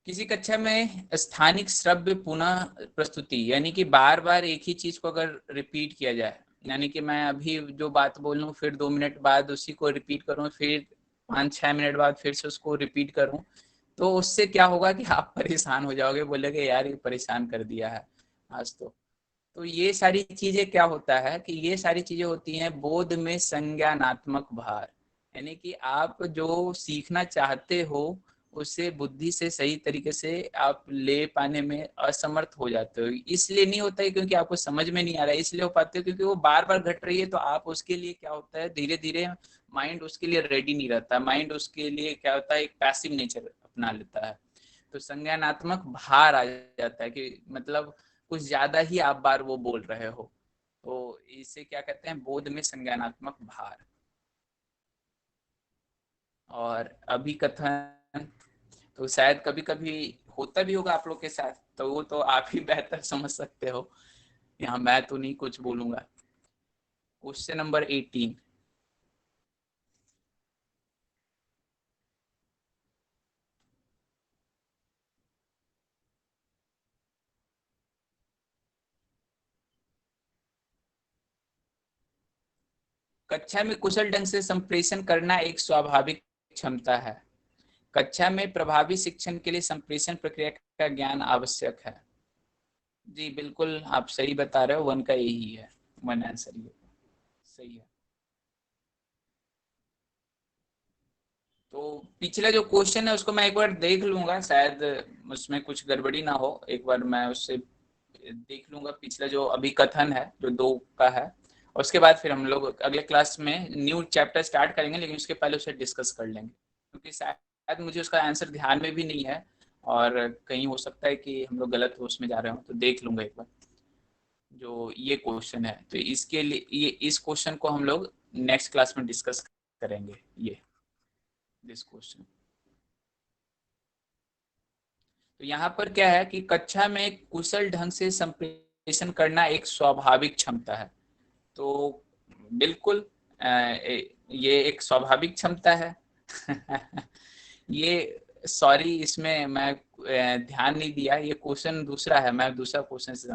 किसी कक्षा में स्थानिक श्रव्य पुनः प्रस्तुति, यानी कि बार बार एक ही चीज को अगर रिपीट किया जाए, यानी कि मैं अभी जो बात बोलूं फिर 2 मिनट बाद उसी को रिपीट करूं, फिर 5-6 मिनट बाद फिर से उसको रिपीट करूं, तो उससे क्या होगा कि आप परेशान हो जाओगे, बोलोगे यार ये परेशान कर दिया है आज तो ये सारी चीजें क्या होता है कि ये सारी चीजें होती हैं बोध में संज्ञानात्मक भार, यानी कि आप जो सीखना चाहते हो उसे बुद्धि से सही तरीके से आप ले पाने में असमर्थ हो जाते हो। इसलिए नहीं होता है क्योंकि आपको समझ में नहीं आ रहा है, इसलिए हो पाते हो क्योंकि वो बार बार घट रही है, तो आप उसके लिए क्या होता है धीरे धीरे माइंड उसके लिए रेडी नहीं रहता, माइंड उसके लिए क्या होता है एक पैसिव नेचर अपना लेता है, तो संज्ञानात्मक भार आ जाता है कि मतलब कुछ ज्यादा ही आप बार वो बोल रहे हो, तो इसे क्या कहते हैं बोध में संज्ञानात्मक भार। और अभी कथन तो शायद कभी कभी होता भी होगा आप लोग के साथ, तो वो तो आप ही बेहतर समझ सकते हो, यहाँ मैं तो नहीं कुछ बोलूंगा। क्वेश्चन नंबर 18, कक्षा में कुशल ढंग से संप्रेषण करना एक स्वाभाविक क्षमता है। कक्षा में प्रभावी शिक्षण के लिए संप्रेषण प्रक्रिया का ज्ञान आवश्यक है। जी बिल्कुल आप सही बता रहे हो, 1 का यही है, 1 आंसर ये सही है। तो पिछला जो क्वेश्चन है उसको मैं एक बार देख लूंगा, शायद उसमें कुछ गड़बड़ी ना हो, एक बार मैं उससे देख लूंगा पिछला जो अभी कथन है जो 2 का है, और उसके बाद फिर हम लोग अगले क्लास में न्यू चैप्टर स्टार्ट करेंगे, लेकिन उसके पहले उसे डिस्कस कर लेंगे क्योंकि शायद मुझे उसका आंसर ध्यान में भी नहीं है और कहीं हो सकता है कि हम लोग गलत हो उसमें जा रहे हो, तो देख लूंगा एक बार जो ये क्वेश्चन है, तो इसके लिए ये इस क्वेश्चन को हम लोग नेक्स्ट क्लास में डिस्कस करेंगे, ये दिस क्वेश्चन। तो यहाँ पर क्या है कि कक्षा में कुशल ढंग से संप्रेषण करना एक स्वाभाविक क्षमता है, तो बिल्कुल ये एक स्वाभाविक क्षमता है ये सॉरी इसमें मैं ध्यान नहीं दिया, ये क्वेश्चन दूसरा है, मैं दूसरा क्वेश्चन से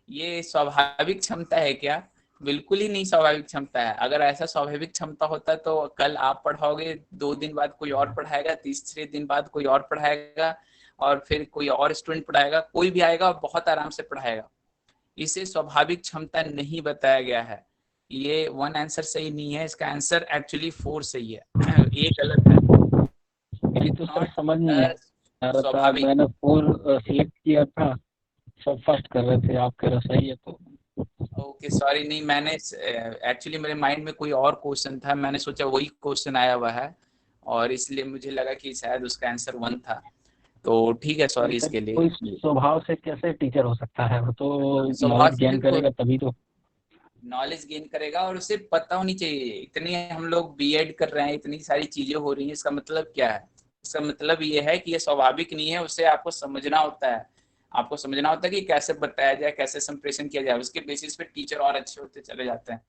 ये स्वाभाविक क्षमता है क्या? बिल्कुल ही नहीं स्वाभाविक क्षमता है। अगर ऐसा स्वाभाविक क्षमता होता तो कल आप पढ़ाओगे, 2 दिन बाद कोई और पढ़ाएगा, तीसरे दिन बाद कोई और पढ़ाएगा, और फिर कोई और स्टूडेंट पढ़ाएगा, कोई भी आएगा और बहुत आराम से पढ़ाएगा। इसे स्वाभाविक क्षमता नहीं बताया गया है। ये 1 आंसर सही नहीं है, इसका आंसर एक्चुअली 4 सही है ये गलत है। ये तो सर समझ नहीं आ रहा था, मैंने 4 सिलेक्ट किया था, सब फर्स्ट कर रहे थे, आप कह रहे सही है तो ओके सॉरी, नहीं मैंने एक्चुअली मेरे माइंड में कोई और क्वेश्चन था, मैंने सोचा वही क्वेश्चन आया हुआ है और इसलिए मुझे लगा कि शायद उसका आंसर 1 था, तो ठीक है सॉरी इसके लिए। कोई स्वभाव से कैसे टीचर हो सकता है, वो तो स्वभाव नॉलेज से गेन करेगा तभी तो। नॉलेज गेन करेगा और उसे पता होनी चाहिए, इतनी हम लोग बीएड कर रहे हैं, इतनी सारी चीजें हो रही हैं, इसका मतलब क्या है? इसका मतलब ये है कि ये स्वाभाविक नहीं है, उसे आपको समझना होता है, आपको समझना होता है कि कैसे बताया जाए, कैसे संप्रेषण किया जाए, उसके बेसिस पे टीचर और अच्छे होते चले जाते हैं।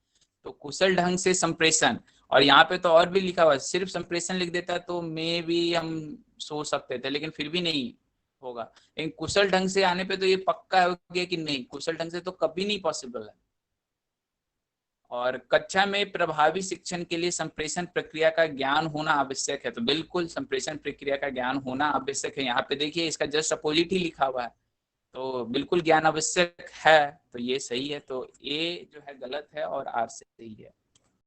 तो कुशल ढंग से संप्रेषण, और यहाँ पे तो और भी लिखा हुआ है, सिर्फ संप्रेषण लिख देता तो मे भी हम सोच सकते थे, लेकिन फिर भी नहीं होगा, लेकिन कुशल ढंग से आने पे तो ये पक्का हो गया कि नहीं, कुशल ढंग से तो कभी नहीं पॉसिबल है। और कक्षा में प्रभावी शिक्षण के लिए संप्रेषण प्रक्रिया का ज्ञान होना आवश्यक है, तो बिल्कुल संप्रेषण प्रक्रिया का ज्ञान होना आवश्यक है। यहाँ पे देखिए इसका जस्ट अपोजिट ही लिखा हुआ है, तो बिल्कुल ज्ञान आवश्यक है, तो ये सही है, तो ए जो है गलत है और आर सही है।